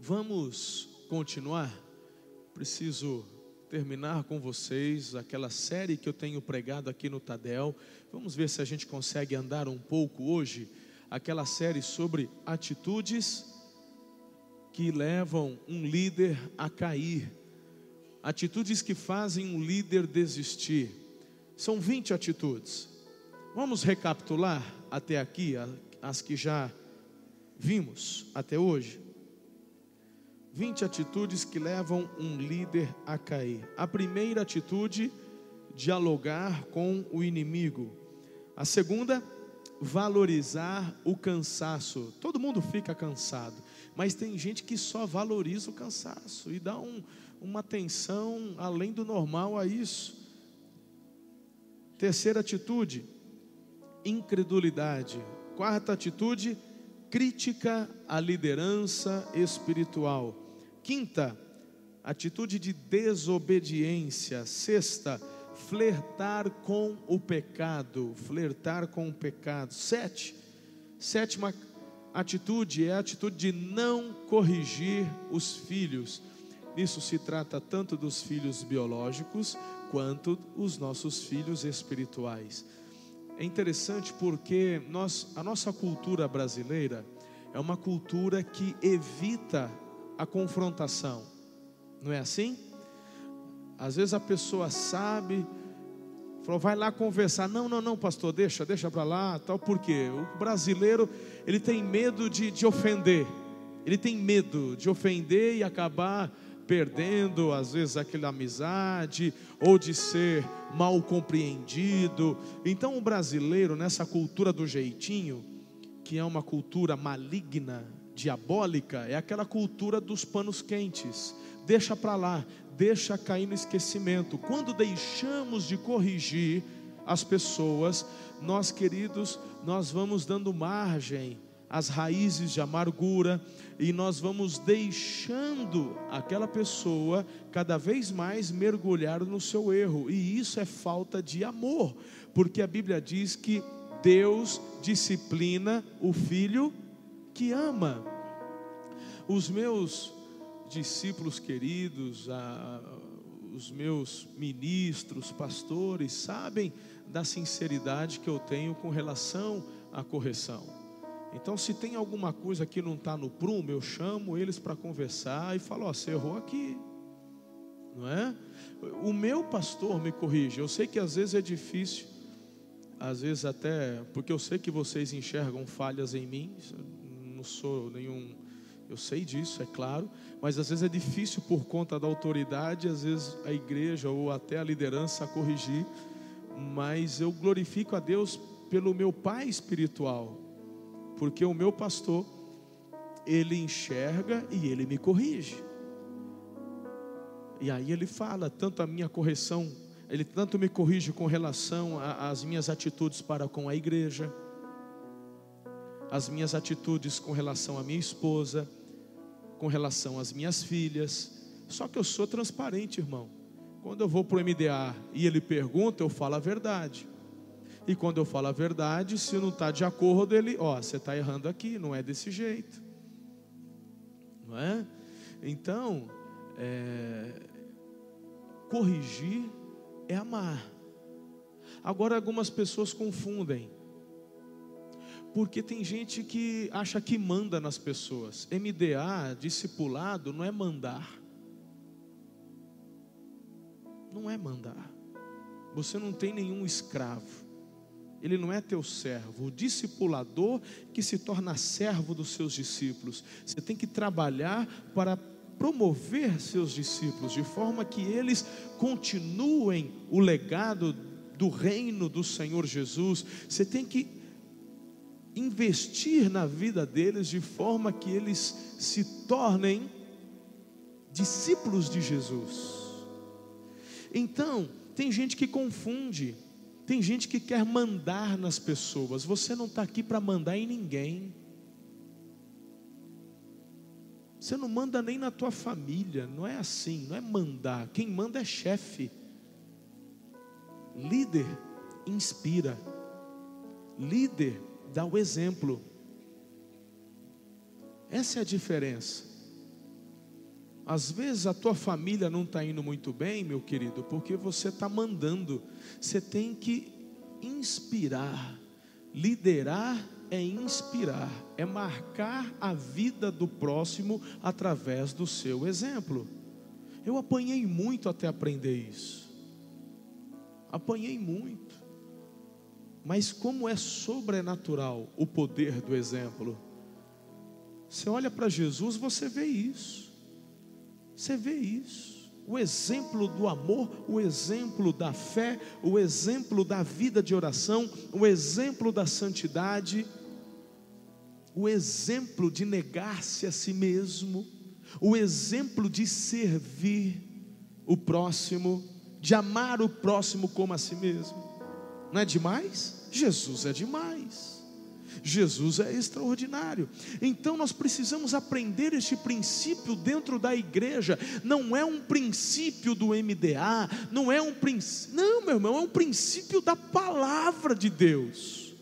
Vamos continuar. Preciso terminar com vocês aquela série que eu tenho pregado aqui no Tadel. Vamos ver se a gente consegue andar um pouco hoje. Aquela série sobre atitudes que levam um líder a cair. Atitudes que fazem um líder desistir. São 20 atitudes. Vamos recapitular até aqui as que já vimos até hoje. 20 atitudes que levam um líder a cair. A primeira atitude, dialogar com o inimigo. A segunda, valorizar o cansaço. Todo mundo fica cansado, mas tem gente que só valoriza o cansaço e dá uma atenção além do normal a isso. Terceira atitude, incredulidade. Quarta atitude, crítica à liderança espiritual. Quinta, atitude de desobediência. Sexta, flertar com o pecado. Flertar com o pecado. Sétima atitude é a atitude de não corrigir os filhos. Isso se trata tanto dos filhos biológicos quanto os nossos filhos espirituais. É interessante porque a nossa cultura brasileira é uma cultura que evita a confrontação. Não é assim? Às vezes a pessoa sabe, falou, vai lá conversar. Não, pastor, deixa para lá, tal. Por quê? O brasileiro, ele tem medo de ofender. Ele tem medo de ofender e acabar perdendo, às vezes, aquela amizade, ou de ser mal compreendido. Então o brasileiro, nessa cultura do jeitinho, que é uma cultura maligna, diabólica, é aquela cultura dos panos quentes. Deixa para lá, deixa cair no esquecimento. Quando deixamos de corrigir as pessoas, nós, queridos, nós vamos dando margem às raízes de amargura, e nós vamos deixando aquela pessoa cada vez mais mergulhar no seu erro. E isso é falta de amor, porque a Bíblia diz que Deus disciplina o filho que ama. Os meus discípulos queridos, os meus ministros, pastores, sabem da sinceridade que eu tenho com relação à correção. Então, se tem alguma coisa que não está no prumo, eu chamo eles para conversar e falo, você errou aqui, não é? O meu pastor me corrige. Eu sei que às vezes é difícil, às vezes até, porque eu sei que vocês enxergam falhas em mim, não sou nenhum, eu sei disso, é claro, mas às vezes é difícil por conta da autoridade, às vezes a igreja ou até a liderança a corrigir, mas eu glorifico a Deus pelo meu pai espiritual, porque o meu pastor, ele enxerga e ele me corrige. E aí ele fala, tanto a minha correção, ele tanto me corrige com relação às minhas atitudes para com a igreja, as minhas atitudes com relação à minha esposa, com relação às minhas filhas. Só que eu sou transparente, irmão. Quando eu vou para o MDA e ele pergunta, eu falo a verdade. E quando eu falo a verdade, se não está de acordo, ele, você está errando aqui, não é desse jeito, não é? Então, corrigir é amar. Agora algumas pessoas confundem, porque tem gente que acha que manda nas pessoas. MDA, discipulado, não é mandar. Não é mandar. Você não tem nenhum escravo. Ele não é teu servo. O discipulador que se torna servo dos seus discípulos. Você tem que trabalhar para promover seus discípulos, de forma que eles continuem o legado do reino do Senhor Jesus. Você tem que investir na vida deles, de forma que eles se tornem discípulos de Jesus. Então, tem gente que confunde. Tem gente que quer mandar nas pessoas. Você não está aqui para mandar em ninguém. Você não manda nem na tua família. Não é assim, não é mandar. Quem manda é chefe. Líder inspira. Líder dá o exemplo. Essa é a diferença. Às vezes a tua família não está indo muito bem, meu querido, porque você está mandando. Você tem que inspirar. Liderar é inspirar, é marcar a vida do próximo através do seu exemplo. Eu apanhei muito até aprender isso. Apanhei muito. Mas como é sobrenatural o poder do exemplo. Você olha para Jesus, você vê isso. Você vê isso. O exemplo do amor, o exemplo da fé, o exemplo da vida de oração, o exemplo da santidade, o exemplo de negar-se a si mesmo, o exemplo de servir o próximo, de amar o próximo como a si mesmo. Não é demais? Jesus é demais. Jesus é extraordinário. Então nós precisamos aprender este princípio dentro da igreja. Não é um princípio do MDA, não é um princípio, não, meu irmão, é um princípio da palavra de Deus.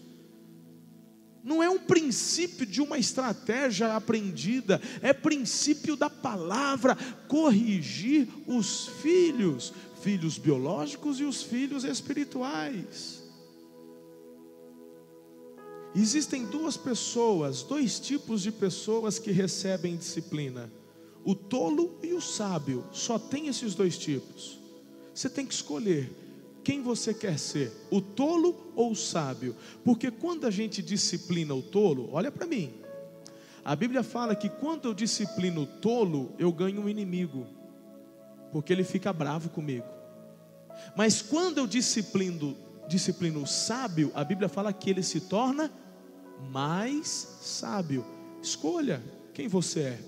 Não é um princípio de uma estratégia aprendida, é princípio da palavra. Corrigir os filhos biológicos e os filhos espirituais. Existem dois tipos de pessoas que recebem disciplina: o tolo e o sábio. Só tem esses dois tipos. Você tem que escolher quem você quer ser, o tolo ou o sábio. Porque quando a gente disciplina o tolo, olha para mim, a Bíblia fala que quando eu disciplino o tolo, eu ganho um inimigo, porque ele fica bravo comigo. Mas quando eu disciplino o sábio, a Bíblia fala que ele se torna mais sábio. Escolha quem você é.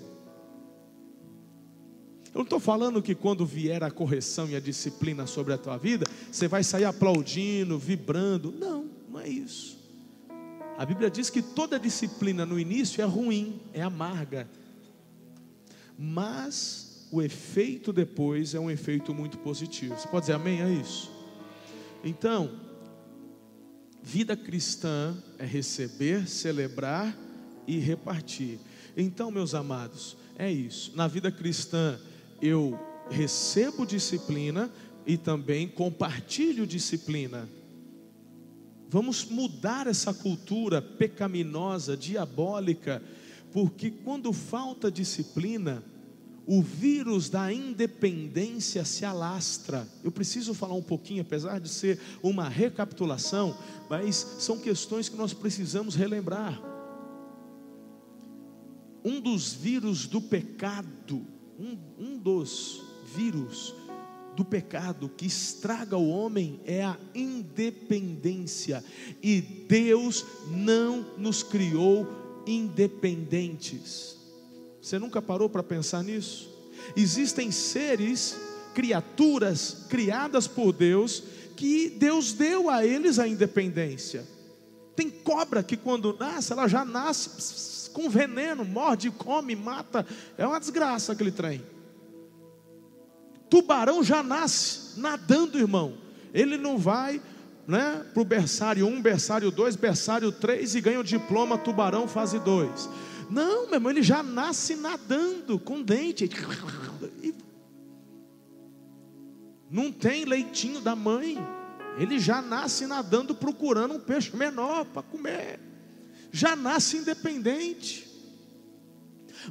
Eu não estou falando que quando vier a correção e a disciplina sobre a tua vida, você vai sair aplaudindo, vibrando. Não, não é isso. A Bíblia diz que toda disciplina no início é ruim, é amarga, mas o efeito depois é um efeito muito positivo. Você pode dizer amém a isso? Então, vida cristã é receber, celebrar e repartir. Então, meus amados, é isso. Na vida cristã, eu recebo disciplina e também compartilho disciplina. Vamos mudar essa cultura pecaminosa, diabólica, porque quando falta disciplina, o vírus da independência se alastra. Eu preciso falar um pouquinho, apesar de ser uma recapitulação, mas são questões que nós precisamos relembrar. Um dos vírus do pecado, um dos vírus do pecado que estraga o homem é a independência. E Deus não nos criou independentes. Você nunca parou para pensar nisso? Existem seres, criaturas criadas por Deus, que Deus deu a eles a independência. Tem cobra que quando nasce, ela já nasce com veneno, morde, come, mata. É uma desgraça aquele trem. Tubarão já nasce nadando, irmão. Ele não vai, né, para o berçário 1, berçário 2, berçário 3 e ganha o diploma tubarão fase 2. Não, meu irmão, ele já nasce nadando com dente. Não tem leitinho da mãe. Ele já nasce nadando procurando um peixe menor para comer. Já nasce independente.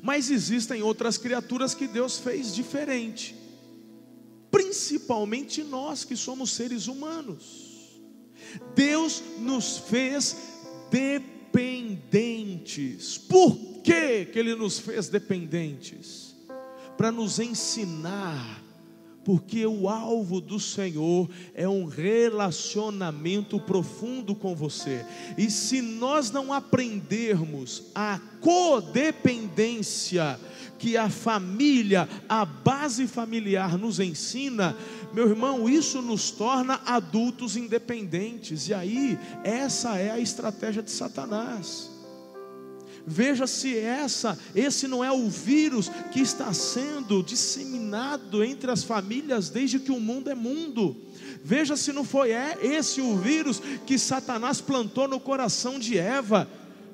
Mas existem outras criaturas que Deus fez diferente. Principalmente nós que somos seres humanos. Deus nos fez dependentes. Por que Ele nos fez dependentes? Para nos ensinar. Porque o alvo do Senhor é um relacionamento profundo com você. E se nós não aprendermos a codependência que a família, a base familiar nos ensina, meu irmão, isso nos torna adultos independentes. E aí, essa é a estratégia de Satanás. Veja se esse não é o vírus que está sendo disseminado entre as famílias desde que o mundo é mundo. Veja se não foi esse o vírus que Satanás plantou no coração de Eva.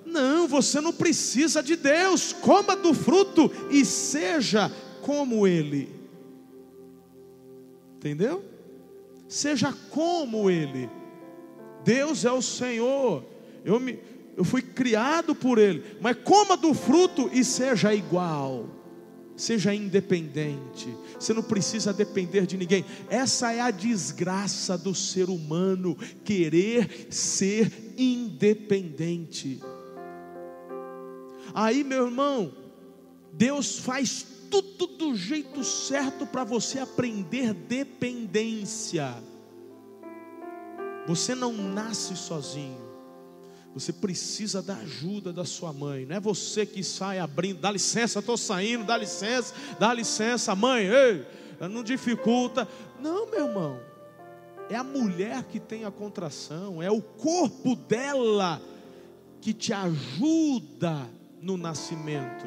Não, você não precisa de Deus. Coma do fruto e seja como Ele. Entendeu? Seja como Ele. Deus é o Senhor. Eu fui criado por Ele. Mas coma do fruto e seja igual. Seja independente. Você não precisa depender de ninguém. Essa é a desgraça do ser humano, querer ser independente. Aí, meu irmão, Deus faz tudo do jeito certo para você aprender dependência. Você não nasce sozinho. Você precisa da ajuda da sua mãe. Não é você que sai abrindo, dá licença, estou saindo, dá licença, mãe, ei, não dificulta. Não, meu irmão, é a mulher que tem a contração, é o corpo dela que te ajuda no nascimento.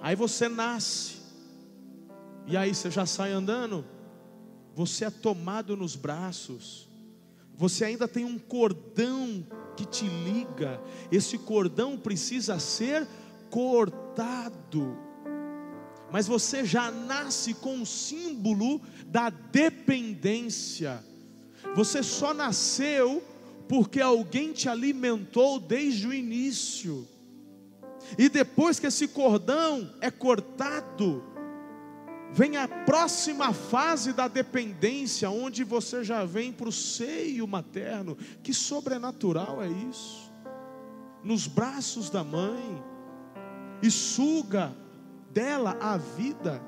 Aí você nasce, e aí você já sai andando, você é tomado nos braços. Você ainda tem um cordão que te liga. Esse cordão precisa ser cortado. Mas você já nasce com o símbolo da dependência. Você só nasceu porque alguém te alimentou desde o início. E depois que esse cordão é cortado, vem a próxima fase da dependência, onde você já vem para o seio materno. Que sobrenatural é isso? Nos braços da mãe, e suga dela a vida.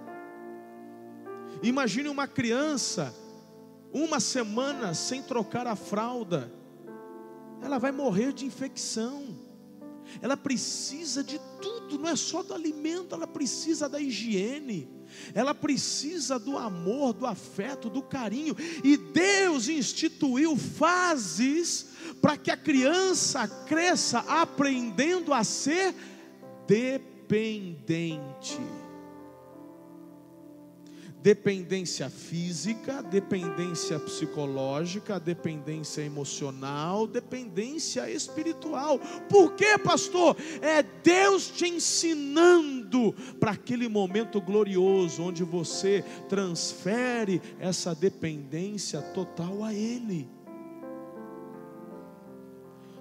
Imagine uma criança, uma semana sem trocar a fralda, ela vai morrer de infecção. Ela precisa de tudo, não é só do alimento, ela precisa da higiene. Ela precisa do amor, do afeto, do carinho. E Deus instituiu fases para que a criança cresça aprendendo a ser dependente. Dependência física, dependência psicológica, dependência emocional, dependência espiritual. Por quê, pastor? É Deus te ensinando para aquele momento glorioso, onde você transfere essa dependência total a Ele.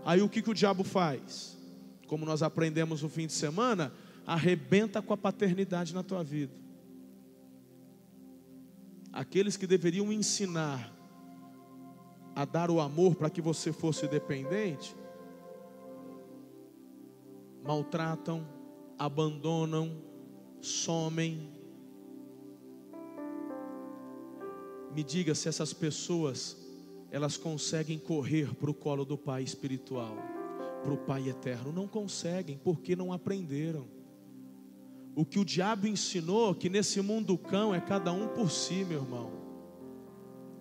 Aí o que o diabo faz? Como nós aprendemos no fim de semana, arrebenta com a paternidade na tua vida. Aqueles que deveriam ensinar a dar o amor para que você fosse dependente, maltratam, abandonam, somem. Me diga se essas pessoas, elas conseguem correr para o colo do Pai espiritual, para o Pai eterno. Não conseguem, porque não aprenderam. O que o diabo ensinou, que nesse mundo cão é cada um por si, meu irmão.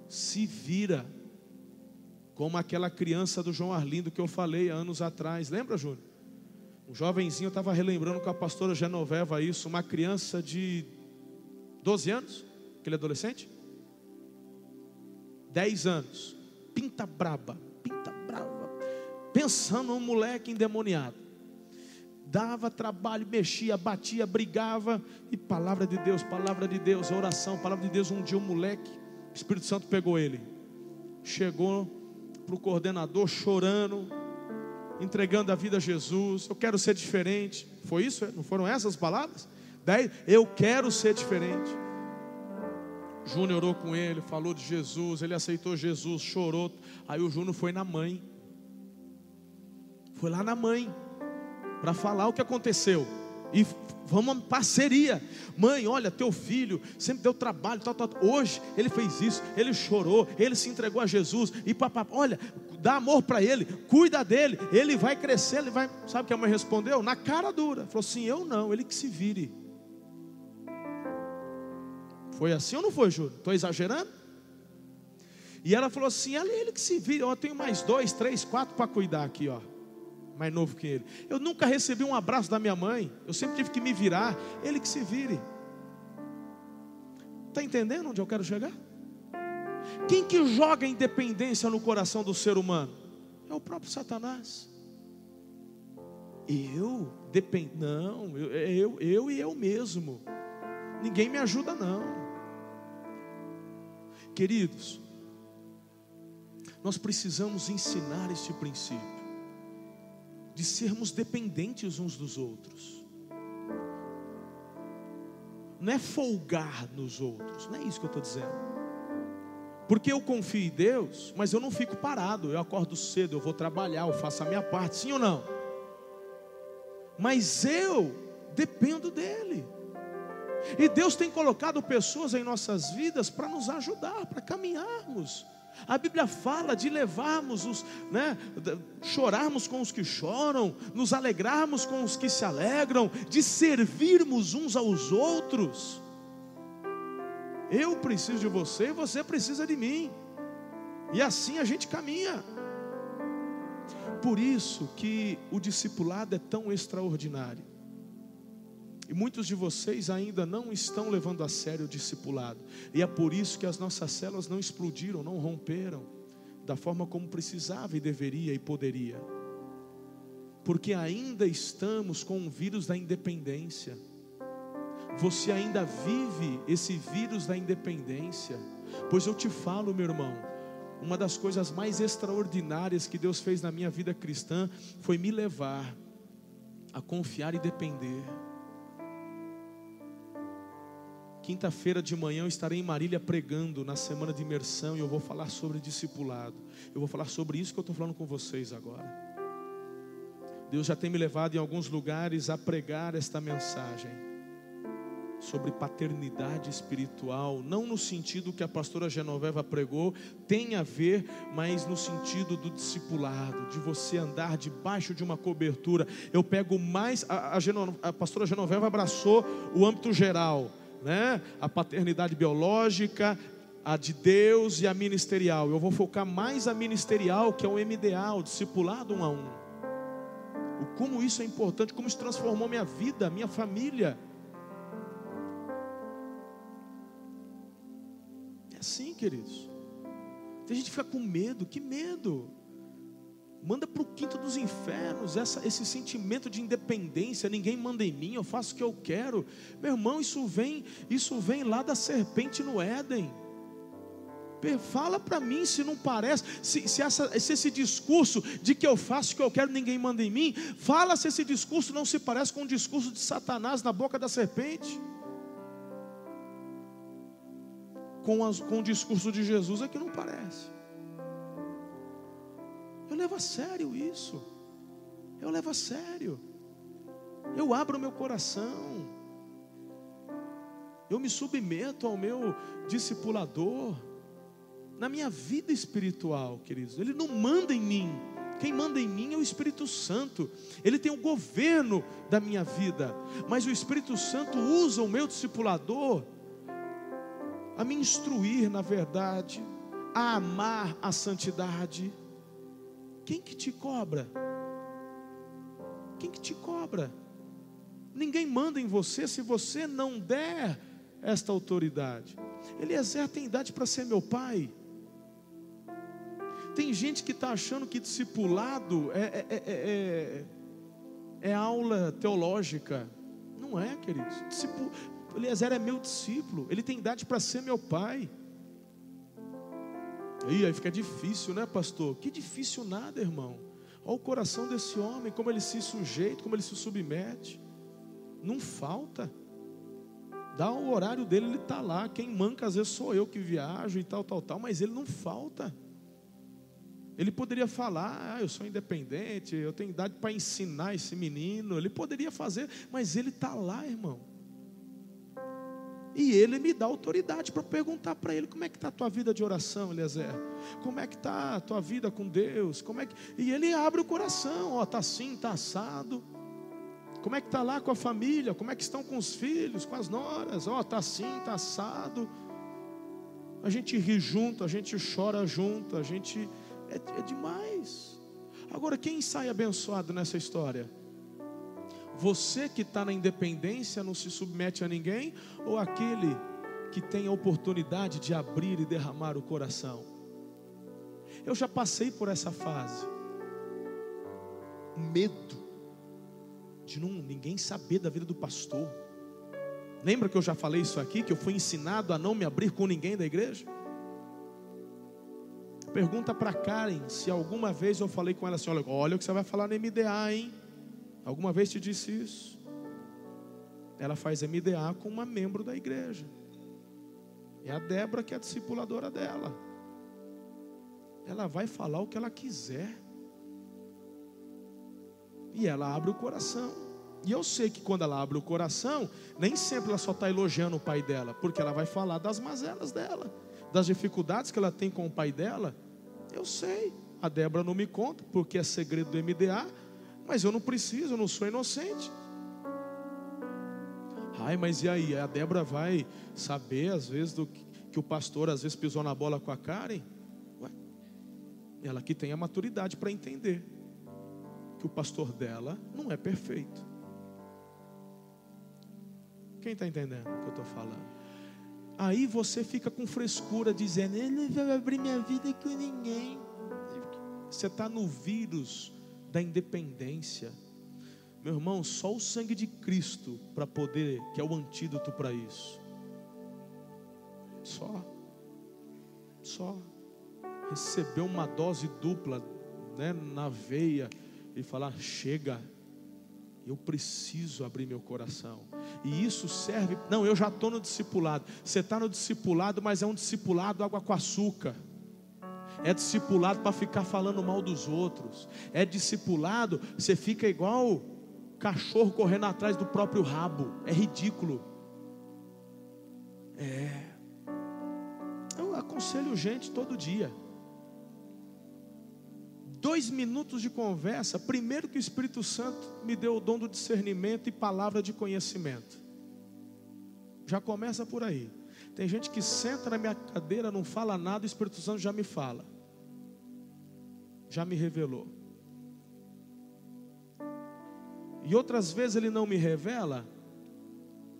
Se vira. Como aquela criança do João Arlindo que eu falei há anos atrás. Lembra, Júnior? Um jovenzinho, eu estava relembrando com a pastora Genoveva isso. Uma criança de 12 anos, aquele adolescente. 10 anos. Pinta braba. Pensando num moleque endemoniado. Dava trabalho, mexia, batia, brigava. E palavra de Deus, oração, palavra de Deus. Um dia um moleque, o Espírito Santo pegou ele. Chegou para o coordenador chorando, entregando a vida a Jesus. Eu quero ser diferente. Foi isso? Não foram essas palavras? Eu quero ser diferente. Júnior orou com ele, falou de Jesus. Ele aceitou Jesus, chorou. Aí o Júnior foi na mãe. Foi lá na mãe para falar o que aconteceu. E vamos parceria. Mãe, olha, teu filho sempre deu trabalho, tal. Hoje ele fez isso, ele chorou, ele se entregou a Jesus. E papá, olha, dá amor para ele, cuida dele, ele vai crescer, ele vai. Sabe o que a mãe respondeu? Na cara dura. Falou assim: eu não, ele que se vire. Foi assim ou não foi, Júlio? Estou exagerando? E ela falou assim: ele que se vire. Eu tenho mais 2, 3, 4 para cuidar aqui, ó. Mais novo que ele. Eu nunca recebi um abraço da minha mãe. Eu sempre tive que me virar. Ele que se vire. Está entendendo onde eu quero chegar? Quem que joga a independência no coração do ser humano? É o próprio Satanás. Não, eu e eu mesmo. Ninguém me ajuda não. Queridos, nós precisamos ensinar este princípio de sermos dependentes uns dos outros. Não é folgar nos outros, não é isso que eu estou dizendo. Porque eu confio em Deus, mas eu não fico parado. Eu acordo cedo, eu vou trabalhar, eu faço a minha parte, sim ou não? Mas eu dependo dEle. E Deus tem colocado pessoas em nossas vidas para nos ajudar, para caminharmos. A Bíblia fala de levarmos chorarmos com os que choram, nos alegrarmos com os que se alegram, de servirmos uns aos outros. Eu preciso de você e você precisa de mim. E assim a gente caminha. Por isso que o discipulado é tão extraordinário. E muitos de vocês ainda não estão levando a sério o discipulado. E é por isso que as nossas células não explodiram, não romperam da forma como precisava e deveria e poderia. Porque ainda estamos com o vírus da independência. Você ainda vive esse vírus da independência. Pois eu te falo, meu irmão, uma das coisas mais extraordinárias que Deus fez na minha vida cristã foi me levar a confiar e depender. Quinta-feira de manhã eu estarei em Marília pregando na semana de imersão e eu vou falar sobre discipulado. Eu vou falar sobre isso que eu estou falando com vocês agora. Deus já tem me levado em alguns lugares a pregar esta mensagem sobre paternidade espiritual, não no sentido que a pastora Genoveva pregou, tem a ver, mas no sentido do discipulado, de você andar debaixo de uma cobertura. Eu pego mais, a pastora Genoveva abraçou o âmbito geral, né? A paternidade biológica, a de Deus e a ministerial. Eu vou focar mais a ministerial, que é o MDA, o discipulado 1 a 1. Como isso é importante, como isso transformou minha vida, minha família. Sim, queridos. Tem gente que fica com medo. Que medo? Manda para o quinto dos infernos esse sentimento de independência. Ninguém manda em mim, eu faço o que eu quero. Meu irmão, isso vem lá da serpente no Éden. Fala para mim se não parece. Se esse discurso de que eu faço o que eu quero, ninguém manda em mim. Fala se esse discurso não se parece com o discurso de Satanás na boca da serpente. Com o discurso de Jesus é que não parece. Eu levo a sério isso. Eu levo a sério. Eu abro o meu coração. Eu me submeto ao meu discipulador. Na minha vida espiritual, queridos. Ele não manda em mim. Quem manda em mim é o Espírito Santo. Ele tem o governo da minha vida. Mas o Espírito Santo usa o meu discipulador a me instruir na verdade, a amar a santidade. Quem que te cobra? Quem que te cobra? Ninguém manda em você se você não der esta autoridade. Eliezer tem idade para ser meu pai. Tem gente que está achando que discipulado é aula teológica. Não é, queridos. Eliezer é meu discípulo. Ele tem idade para ser meu pai. Aí fica difícil, né, pastor? Que difícil nada, irmão. Olha o coração desse homem, como ele se sujeita, como ele se submete. Não falta. Dá o horário dele, ele está lá. Quem manca às vezes sou eu que viajo e tal, mas ele não falta. Ele poderia falar, eu sou independente, eu tenho idade para ensinar esse menino. Ele poderia fazer, mas ele está lá, irmão. E ele me dá autoridade para perguntar para ele: como é que está a tua vida de oração, Eliezer? Como é que está a tua vida com Deus? E ele abre o coração: está assim, está assado. Como é que está lá com a família? Como é que estão com os filhos, com as noras? Está assim, está assado. A gente ri junto, a gente chora junto, a gente... É demais. Agora, quem sai abençoado nessa história? Você que está na independência, não se submete a ninguém, ou aquele que tem a oportunidade de abrir e derramar o coração? Eu já passei por essa fase. Medo. de ninguém saber da vida do pastor. Lembra que eu já falei isso aqui, que eu fui ensinado a não me abrir com ninguém da igreja? Pergunta para Karen se alguma vez eu falei com ela assim: olha o que você vai falar no MDA, hein? Alguma vez te disse isso? Ela faz MDA com uma membro da igreja. É a Débora que é a discipuladora dela. Ela vai falar o que ela quiser. E ela abre o coração. E eu sei que quando ela abre o coração, nem sempre ela só está elogiando o pai dela, porque ela vai falar das mazelas dela, das dificuldades que ela tem com o pai dela. Eu sei, a Débora não me conta, porque é segredo do MDA, mas eu não preciso, eu não sou inocente. Ai, mas e aí? A Débora vai saber às vezes que o pastor às vezes pisou na bola com a Karen? Ué, ela que tem a maturidade para entender que o pastor dela não é perfeito. Quem está entendendo o que eu estou falando? Aí você fica com frescura dizendo: eu não vou abrir minha vida com ninguém. Você está no vírus da independência. Meu irmão, só o sangue de Cristo para poder, que é o antídoto para isso. Só receber uma dose dupla, né, na veia e falar: chega, eu preciso abrir meu coração. E isso serve. Não, eu já estou no discipulado. Você está no discipulado, mas é um discipulado água com açúcar. É discipulado para ficar falando mal dos outros. É discipulado, você fica igual cachorro correndo atrás do próprio rabo. É ridículo. Eu aconselho gente todo dia. 2 minutos de conversa. Primeiro que o Espírito Santo me deu o dom do discernimento e palavra de conhecimento. Já começa por aí. Tem gente que senta na minha cadeira, não fala nada, o Espírito Santo já me fala, já me revelou. E outras vezes ele não me revela,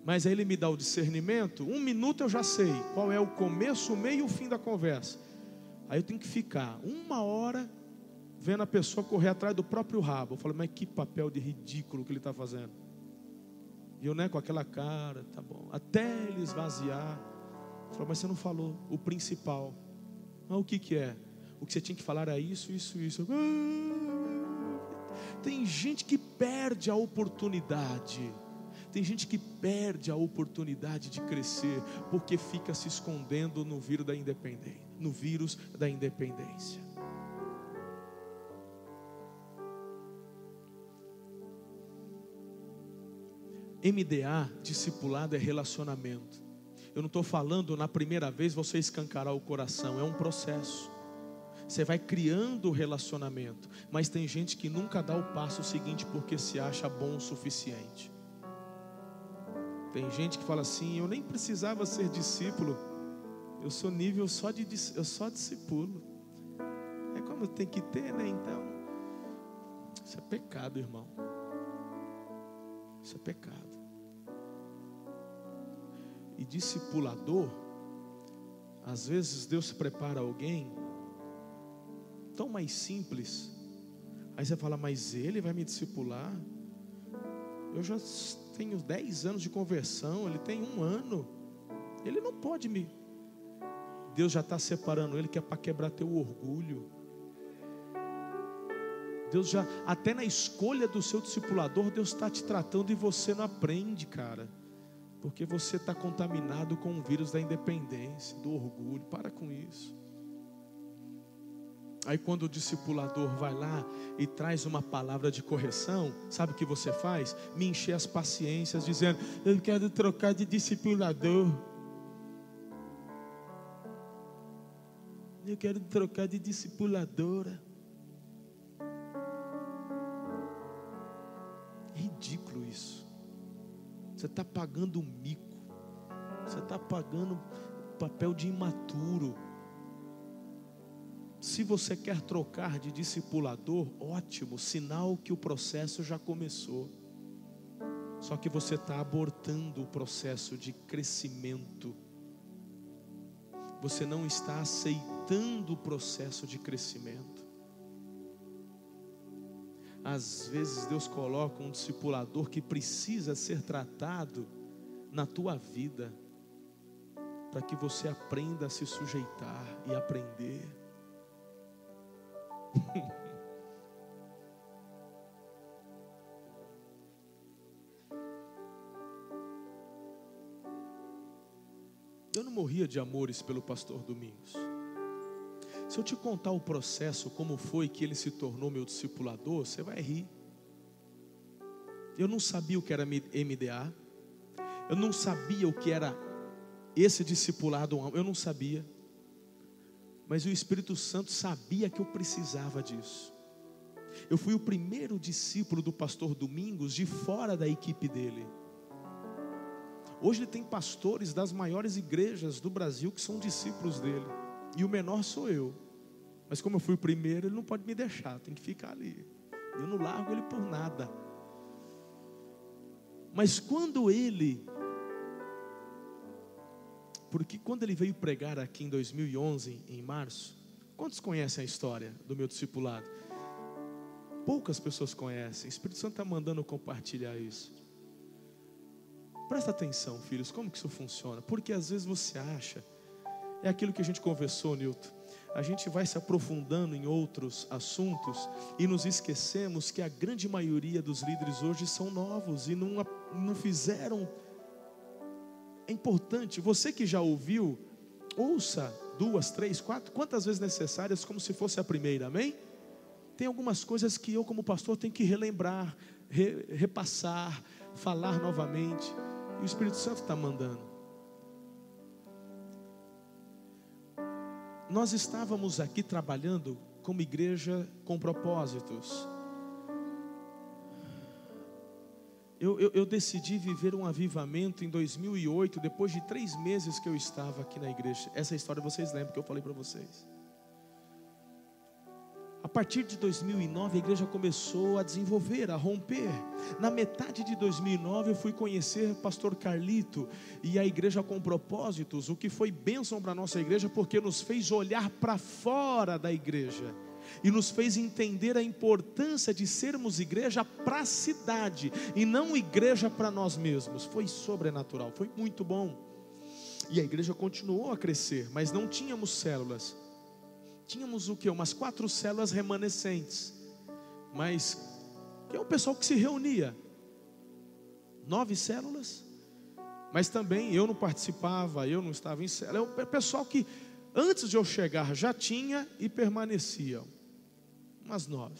mas aí ele me dá o discernimento. 1 minuto eu já sei qual é o começo, o meio e o fim da conversa. Aí eu tenho que ficar 1 hora vendo a pessoa correr atrás do próprio rabo. Eu falo: mas que papel de ridículo que ele está fazendo. E eu, né, com aquela cara, tá bom, até ele esvaziar. Eu falo: mas você não falou o principal. Mas o que é? O que você tinha que falar era isso. Tem gente que perde a oportunidade. Tem gente que perde a oportunidade de crescer, porque fica se escondendo no vírus da independência. MDA, discipulado, é relacionamento. Eu não estou falando na primeira vez você escancarar o coração. É um processo. Você vai criando o relacionamento. Mas tem gente que nunca dá o passo seguinte porque se acha bom o suficiente. Tem gente que fala assim: eu nem precisava ser discípulo, eu sou nível eu só discipulo. É como tem que ter, né? Então, isso é pecado, irmão. Isso é pecado. E discipulador, às vezes Deus prepara alguém tão mais simples. Aí você fala: mas ele vai me discipular? Eu já tenho 10 anos de conversão, ele tem 1 ano. Ele não pode me... Deus já está separando ele, que é para quebrar teu orgulho. Deus já, até na escolha do seu discipulador, Deus está te tratando e você não aprende, cara. Porque você está contaminado com o vírus da independência, do orgulho. Para com isso. Aí quando o discipulador vai lá e traz uma palavra de correção, sabe o que você faz? Me encher as paciências dizendo: eu quero trocar de discipulador. Eu quero trocar de discipuladora. É ridículo isso. Você está pagando um mico. Você está pagando papel de imaturo. Se você quer trocar de discipulador, ótimo, sinal que o processo já começou. Só que você está abortando o processo de crescimento. Você não está aceitando o processo de crescimento. às vezes Deus coloca um discipulador que precisa ser tratado na tua vida, para que você aprenda a se sujeitar e aprender. Eu não morria de amores pelo pastor Domingos. Se eu te contar o processo, como foi que ele se tornou meu discipulador, você vai rir. Eu não sabia o que era MDA. Eu não sabia o que era esse discipulado. Eu não sabia. Mas o Espírito Santo sabia que eu precisava disso. Eu fui o primeiro discípulo do pastor Domingos de fora da equipe dele. Hoje ele tem pastores das maiores igrejas do Brasil que são discípulos dele. E o menor sou eu. Mas como eu fui o primeiro, ele não pode me deixar, tem que ficar ali. Eu não largo ele por nada. Mas quando ele... Porque quando ele veio pregar aqui em 2011, em março... Quantos conhecem a história do meu discipulado? Poucas pessoas conhecem. O Espírito Santo está mandando compartilhar isso. Presta atenção, filhos, como que isso funciona? Porque às vezes você acha... É aquilo que a gente conversou, Nilton. A gente vai se aprofundando em outros assuntos e nos esquecemos que a grande maioria dos líderes hoje são novos e não fizeram. É importante, você que já ouviu, ouça 2, 3, 4, quantas vezes necessárias, como se fosse a primeira, amém? Tem algumas coisas que eu como pastor tenho que relembrar, repassar, falar novamente, e o Espírito Santo está mandando. Nós estávamos aqui trabalhando como igreja com propósitos. Eu decidi viver um avivamento em 2008, depois de 3 meses que eu estava aqui na igreja. Essa história vocês lembram que eu falei para vocês. A partir de 2009 a igreja começou a desenvolver, a romper. Na metade de 2009 eu fui conhecer pastor Carlito e a igreja com propósitos, o que foi bênção para a nossa igreja, porque nos fez olhar para fora da igreja e nos fez entender a importância de sermos igreja para a cidade e não igreja para nós mesmos. Foi sobrenatural, foi muito bom. E a igreja continuou a crescer, mas não tínhamos células. Tínhamos o quê? Umas 4 células remanescentes. Mas que é o pessoal que se reunia. 9 células. Mas também eu não participava, eu não estava em célula. É o pessoal que antes de eu chegar já tinha e permanecia. Umas 9.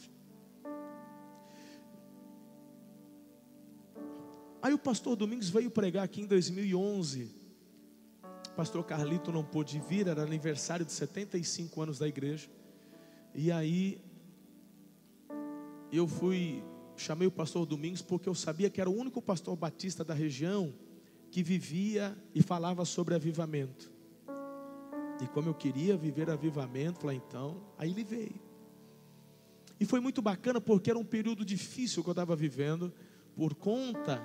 Aí o pastor Domingos veio pregar aqui em 2011. Pastor Carlito não pôde vir, era aniversário de 75 anos da igreja. E aí eu chamei o pastor Domingos porque eu sabia que era o único pastor batista da região que vivia e falava sobre avivamento. E como eu queria viver avivamento, falei então, aí ele veio. E foi muito bacana porque era um período difícil que eu estava vivendo, por conta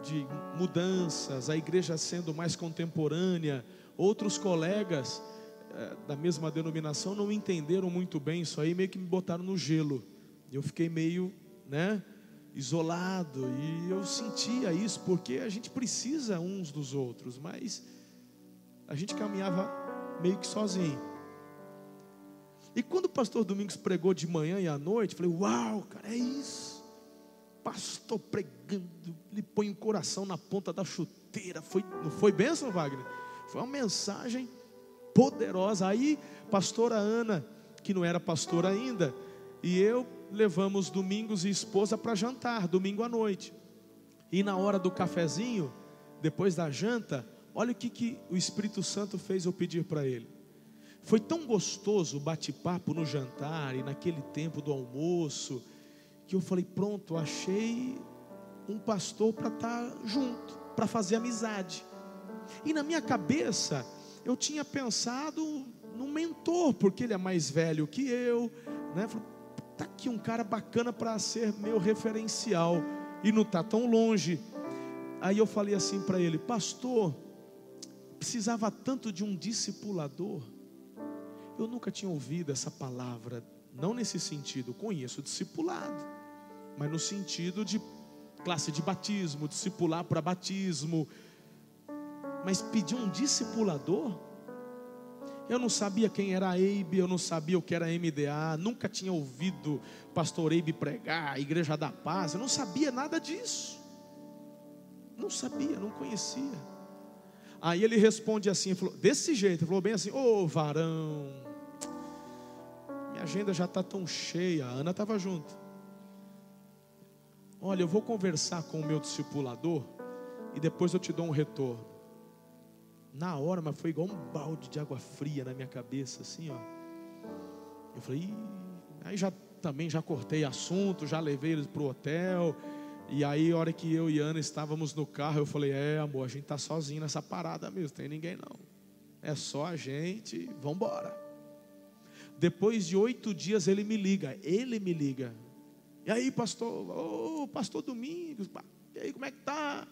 de mudanças, a igreja sendo mais contemporânea. Outros colegas da mesma denominação não entenderam muito bem isso aí, meio que me botaram no gelo. Eu fiquei meio, isolado, e eu sentia isso, porque a gente precisa uns dos outros, mas a gente caminhava meio que sozinho. E quando o pastor Domingos pregou de manhã e à noite, eu falei, uau, cara, é isso. Pastor pregando, ele põe o coração na ponta da chuteira. Não foi bênção, Wagner? Foi uma mensagem poderosa. Aí, pastora Ana, que não era pastora ainda, e eu levamos Domingos e esposa para jantar, domingo à noite. E na hora do cafezinho, depois da janta, olha o que o Espírito Santo fez eu pedir para ele. Foi tão gostoso o bate-papo no jantar e naquele tempo do almoço, que eu falei, pronto, achei um pastor para estar junto, para fazer amizade. E na minha cabeça, eu tinha pensado num mentor, porque ele é mais velho que eu, Falei, tá aqui um cara bacana para ser meu referencial, e não está tão longe. Aí eu falei assim para ele, pastor, precisava tanto de um discipulador. Eu nunca tinha ouvido essa palavra, não nesse sentido, conheço o discipulado, mas no sentido de classe de batismo, discipular para batismo. Mas pedir um discipulador? Eu não sabia quem era a EIB, eu não sabia o que era MDA, nunca tinha ouvido pastor EIB pregar, Igreja da Paz, eu não sabia nada disso. Não sabia, não conhecia. Aí ele responde assim, ele falou, desse jeito, ele falou bem assim: ô varão, minha agenda já está tão cheia, a Ana estava junto. Olha, eu vou conversar com o meu discipulador e depois eu te dou um retorno. Na hora, mas foi igual um balde de água fria na minha cabeça, assim, ó. Eu falei, ih. Aí também já cortei assunto, já levei eles para o hotel. E aí, a hora que eu e Ana estávamos no carro, eu falei, amor, a gente tá sozinho nessa parada mesmo, não tem ninguém não. É só a gente, vamos embora. Depois de 8 dias ele me liga. E aí, pastor, pastor Domingos, e aí, como é que tá?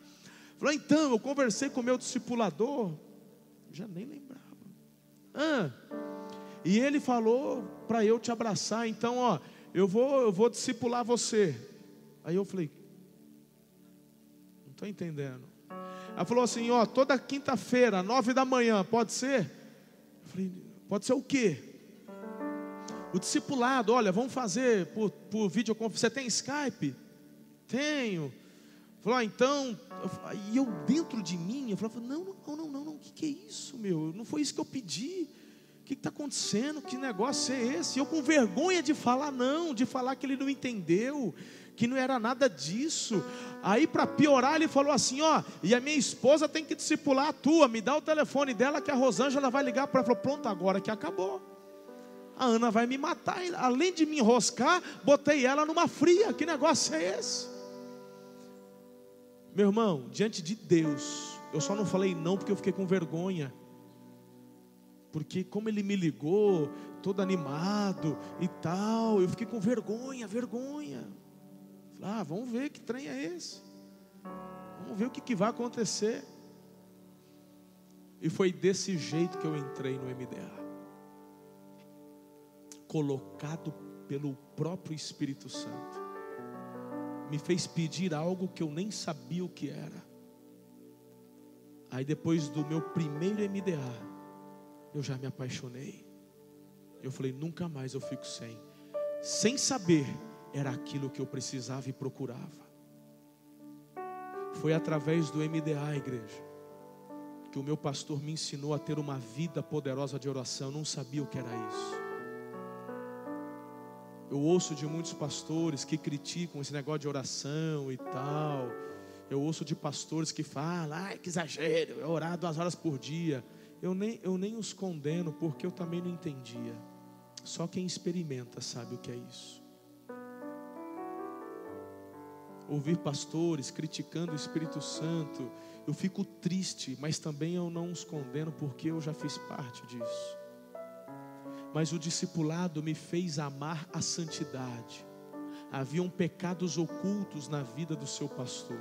Falou, então, eu conversei com o meu discipulador, já nem lembrava. E ele falou para eu te abraçar, então, ó, eu vou discipular você. Aí eu falei, não estou entendendo. Ela falou assim, ó, toda quinta-feira, 9 da manhã, pode ser? Eu falei, pode ser o quê? O discipulado, olha, vamos fazer por videoconferência. Você tem Skype? Tenho. Falou, então, e eu dentro de mim, eu falava, não, o que é isso, meu? Não foi isso que eu pedi. O que está acontecendo? Que negócio é esse? Eu com vergonha de falar não, de falar que ele não entendeu, que não era nada disso. Aí para piorar ele falou assim, ó, e a minha esposa tem que discipular a tua, me dá o telefone dela que a Rosângela vai ligar para ela. Falou, pronto, agora que acabou. A Ana vai me matar, além de me enroscar, botei ela numa fria. Que negócio é esse? Meu irmão, diante de Deus, eu só não falei não porque eu fiquei com vergonha. Porque como ele me ligou, todo animado e tal, eu fiquei com vergonha. Falei, vamos ver que trem é esse. Vamos ver o que vai acontecer. E foi desse jeito que eu entrei no MDA. Colocado pelo próprio Espírito Santo. Me fez pedir algo que eu nem sabia o que era. Aí depois do meu primeiro MDA, eu já me apaixonei. Eu falei, nunca mais eu fico sem saber, era aquilo que eu precisava e procurava. Foi através do MDA, igreja, que o meu pastor me ensinou a ter uma vida poderosa de oração. Eu não sabia o que era isso. Eu ouço de muitos pastores que criticam esse negócio de oração e tal. Eu ouço de pastores que falam, que exagero, é orar 2 horas por dia. Eu nem os condeno, porque eu também não entendia. Só quem experimenta sabe o que é isso. Ouvir pastores criticando o Espírito Santo, eu fico triste, mas também eu não os condeno, porque eu já fiz parte disso. Mas o discipulado me fez amar a santidade. Haviam pecados ocultos na vida do seu pastor,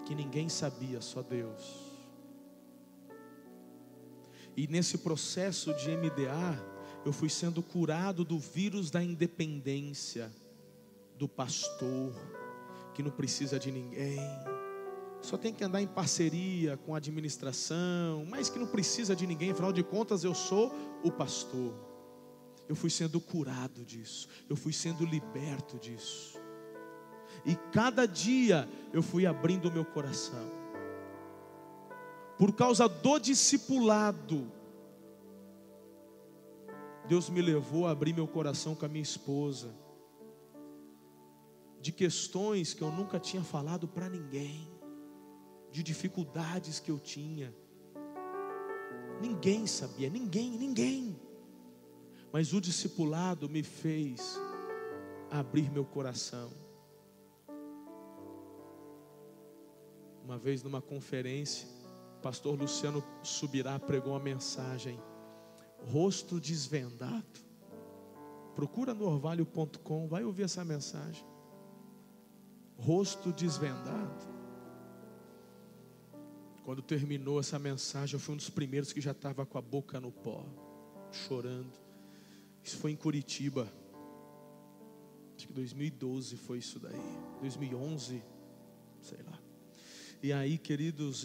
que ninguém sabia, só Deus. E nesse processo de MDA, eu fui sendo curado do vírus da independência, do pastor, que não precisa de ninguém, só tem que andar em parceria com a administração, mas que não precisa de ninguém, afinal de contas eu sou o pastor. Eu fui sendo curado disso, eu fui sendo liberto disso. E cada dia eu fui abrindo o meu coração. Por causa do discipulado, Deus me levou a abrir meu coração com a minha esposa, de questões que eu nunca tinha falado para ninguém, de dificuldades que eu tinha. Ninguém sabia, ninguém. Mas o discipulado me fez abrir meu coração. Uma vez numa conferência, o pastor Luciano Subirá pregou uma mensagem, rosto desvendado. Procura no orvalho.com, vai ouvir essa mensagem. Rosto desvendado. Quando terminou essa mensagem, eu fui um dos primeiros que já estava com a boca no pó, chorando. Isso foi em Curitiba. Acho que 2012 foi isso daí, 2011, sei lá. E aí, queridos,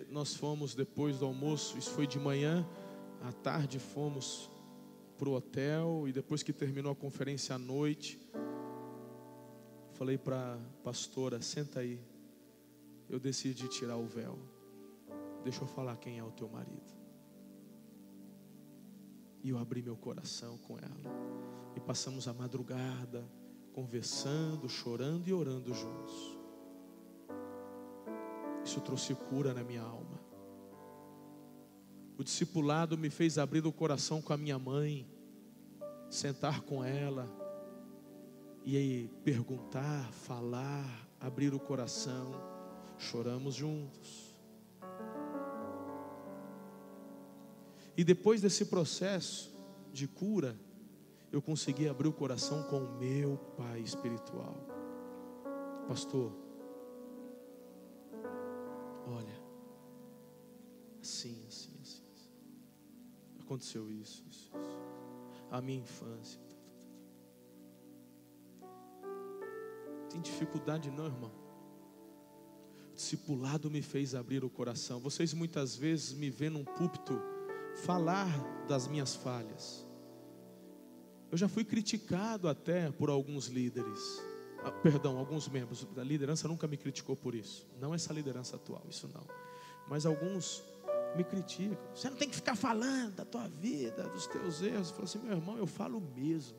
nós fomos depois do almoço, isso foi de manhã, à tarde fomos para o hotel, e depois que terminou a conferência à noite, falei para a pastora: senta aí, eu decidi tirar o véu, deixa eu falar quem é o teu marido. E eu abri meu coração com ela, e passamos a madrugada conversando, chorando e orando juntos. Isso trouxe cura na minha alma. O discipulado me fez abrir o coração com a minha mãe, sentar com ela e aí perguntar, falar, abrir o coração. Choramos juntos. E depois desse processo de cura, eu consegui abrir o coração com o meu pai espiritual. Pastor, olha, assim, aconteceu isso. A minha infância. Tem dificuldade não, irmão? O discipulado me fez abrir o coração. Vocês muitas vezes me vêem num púlpito falar das minhas falhas. Eu já fui criticado até por alguns líderes. Alguns membros da liderança nunca me criticou por isso. Não essa liderança atual, isso não. Mas alguns me criticam. Você não tem que ficar falando da tua vida, dos teus erros. Eu falo assim: meu irmão, eu falo mesmo.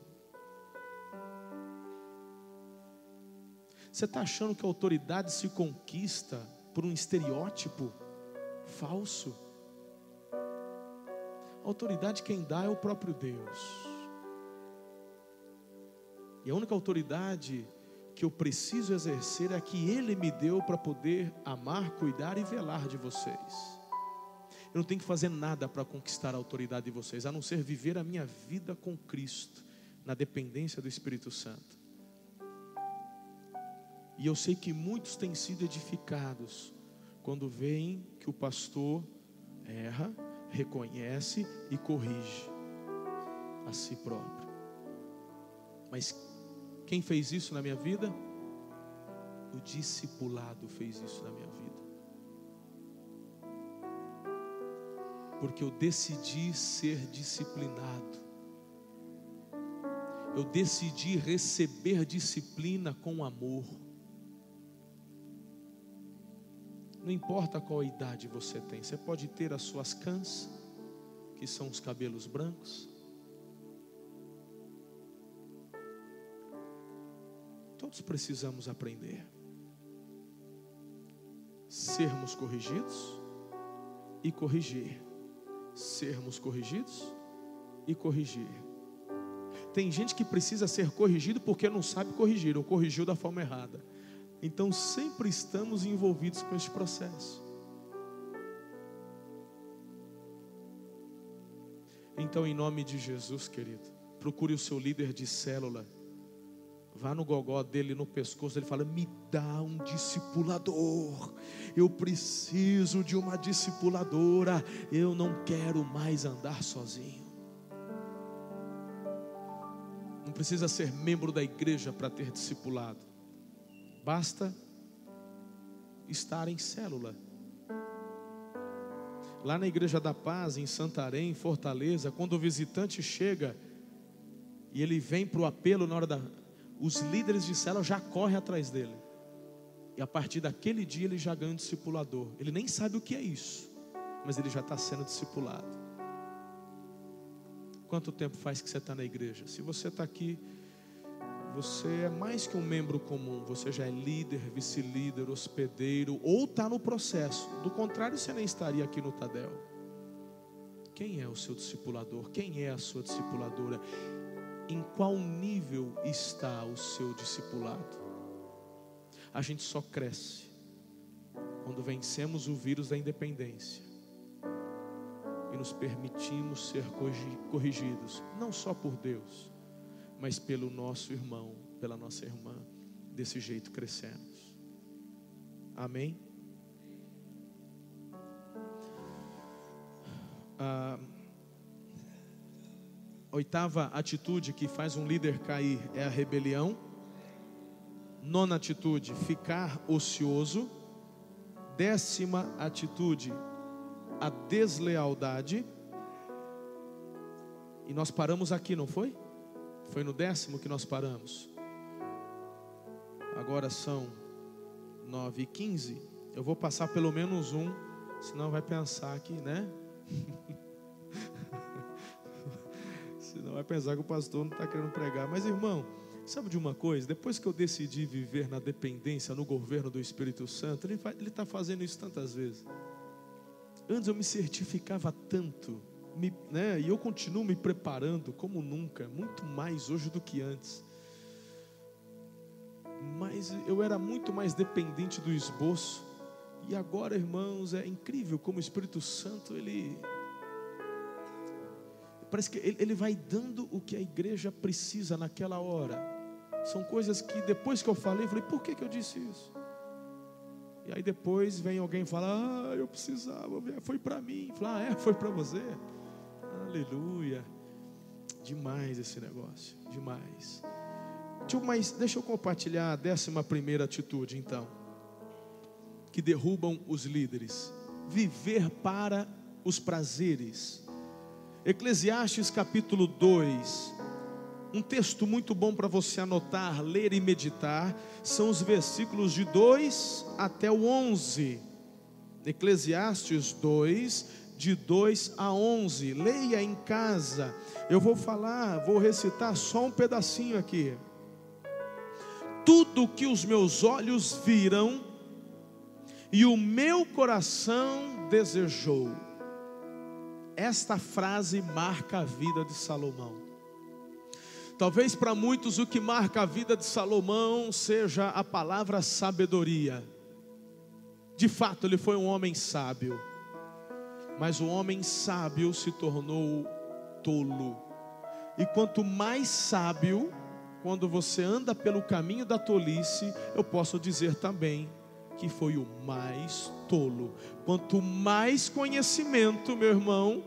Você está achando que a autoridade se conquista por um estereótipo falso? A autoridade quem dá é o próprio Deus. E a única autoridade que eu preciso exercer é a que Ele me deu para poder amar, cuidar e velar de vocês. Eu não tenho que fazer nada para conquistar a autoridade de vocês, a não ser viver a minha vida com Cristo, na dependência do Espírito Santo. E eu sei que muitos têm sido edificados quando veem que o pastor erra, reconhece e corrige a si próprio. Mas quem fez isso na minha vida? O discipulado fez isso na minha vida. Porque eu decidi ser disciplinado. Eu decidi receber disciplina com amor. Não importa qual idade você tem. Você pode ter as suas cãs, que são os cabelos brancos. Todos precisamos aprender. Sermos corrigidos e corrigir. Sermos corrigidos e corrigir. Tem gente que precisa ser corrigido porque não sabe corrigir, ou corrigiu da forma errada. Então sempre estamos envolvidos com este processo. Então, em nome de Jesus, querido, procure o seu líder de célula. Vá no gogó dele, no pescoço, ele fala: me dá um discipulador. Eu preciso de uma discipuladora. Eu não quero mais andar sozinho. Não precisa ser membro da igreja para ter discipulado. Basta estar em célula. Lá na Igreja da Paz, em Santarém, em Fortaleza, quando o visitante chega e ele vem para o apelo na hora os líderes de célula já correm atrás dele. E a partir daquele dia ele já ganha um discipulador. Ele nem sabe o que é isso, mas ele já está sendo discipulado. Quanto tempo faz que você está na igreja? Se você está aqui, você é mais que um membro comum. Você já é líder, vice-líder, hospedeiro, ou está no processo. Do contrário, você nem estaria aqui no Tadel. Quem é o seu discipulador? Quem é a sua discipuladora? Em qual nível está o seu discipulado? A gente só cresce quando vencemos o vírus da independência e nos permitimos ser corrigidos, não só por Deus, mas pelo nosso irmão, pela nossa irmã. Desse jeito crescemos. Amém? Oitava atitude que faz um líder cair é a rebelião. Nona atitude, ficar ocioso. 10ª atitude, a deslealdade. E nós paramos aqui, não foi? Foi no 10º que nós paramos. Agora são 9h15. Eu vou passar pelo menos um, senão vai pensar que, né? Senão vai pensar que o pastor não está querendo pregar. Mas, irmão, sabe de uma coisa? Depois que eu decidi viver na dependência, no governo do Espírito Santo, Ele está fazendo isso tantas vezes. Antes eu me certificava tanto, né? E eu continuo me preparando como nunca, muito mais hoje do que antes. Mas eu era muito mais dependente do esboço. E agora, irmãos, é incrível como o Espírito Santo, parece que ele vai dando o que a igreja precisa naquela hora. São coisas que depois que eu falei, por que eu disse isso? E aí depois vem alguém e fala, eu precisava, foi para mim. Fala, foi para você? Aleluia. Demais esse negócio, demais. Mas deixa eu compartilhar a 11ª atitude então, que derrubam os líderes: viver para os prazeres. Eclesiastes capítulo 2, um texto muito bom para você anotar, ler e meditar, são os versículos de 2 até o 11. Eclesiastes 2, de 2 a 11, leia em casa. Eu vou recitar só um pedacinho aqui. Tudo que os meus olhos viram e o meu coração desejou. Esta frase marca a vida de Salomão. Talvez para muitos o que marca a vida de Salomão seja a palavra sabedoria. De fato, ele foi um homem sábio. Mas o homem sábio se tornou tolo. E quanto mais sábio, quando você anda pelo caminho da tolice, eu posso dizer também que foi o mais tolo. Quanto mais conhecimento, meu irmão,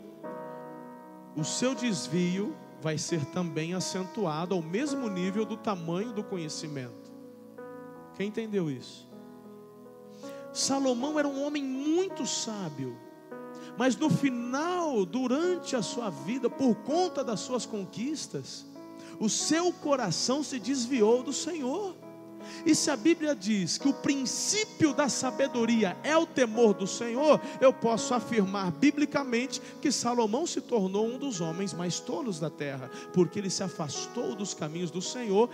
o seu desvio vai ser também acentuado ao mesmo nível do tamanho do conhecimento. Quem entendeu isso? Salomão era um homem muito sábio, mas no final, durante a sua vida, por conta das suas conquistas, o seu coração se desviou do Senhor. E se a Bíblia diz que o princípio da sabedoria é o temor do Senhor, eu posso afirmar biblicamente que Salomão se tornou um dos homens mais tolos da terra, porque ele se afastou dos caminhos do Senhor,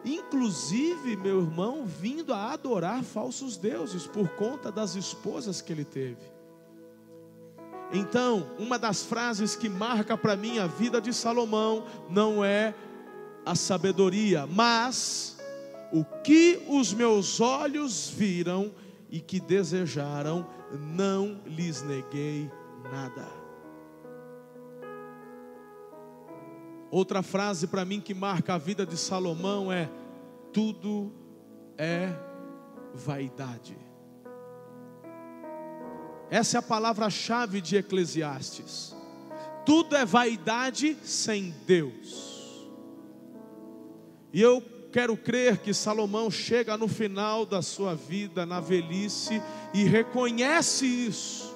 inclusive, meu irmão, vindo a adorar falsos deuses por conta das esposas que ele teve. Então, uma das frases que marca para mim a vida de Salomão não é a sabedoria, mas o que os meus olhos viram e que desejaram, não lhes neguei nada. Outra frase para mim que marca a vida de Salomão é: tudo é vaidade. Essa é a palavra-chave de Eclesiastes. Tudo é vaidade sem Deus. E eu quero crer que Salomão chega no final da sua vida, na velhice, e reconhece isso.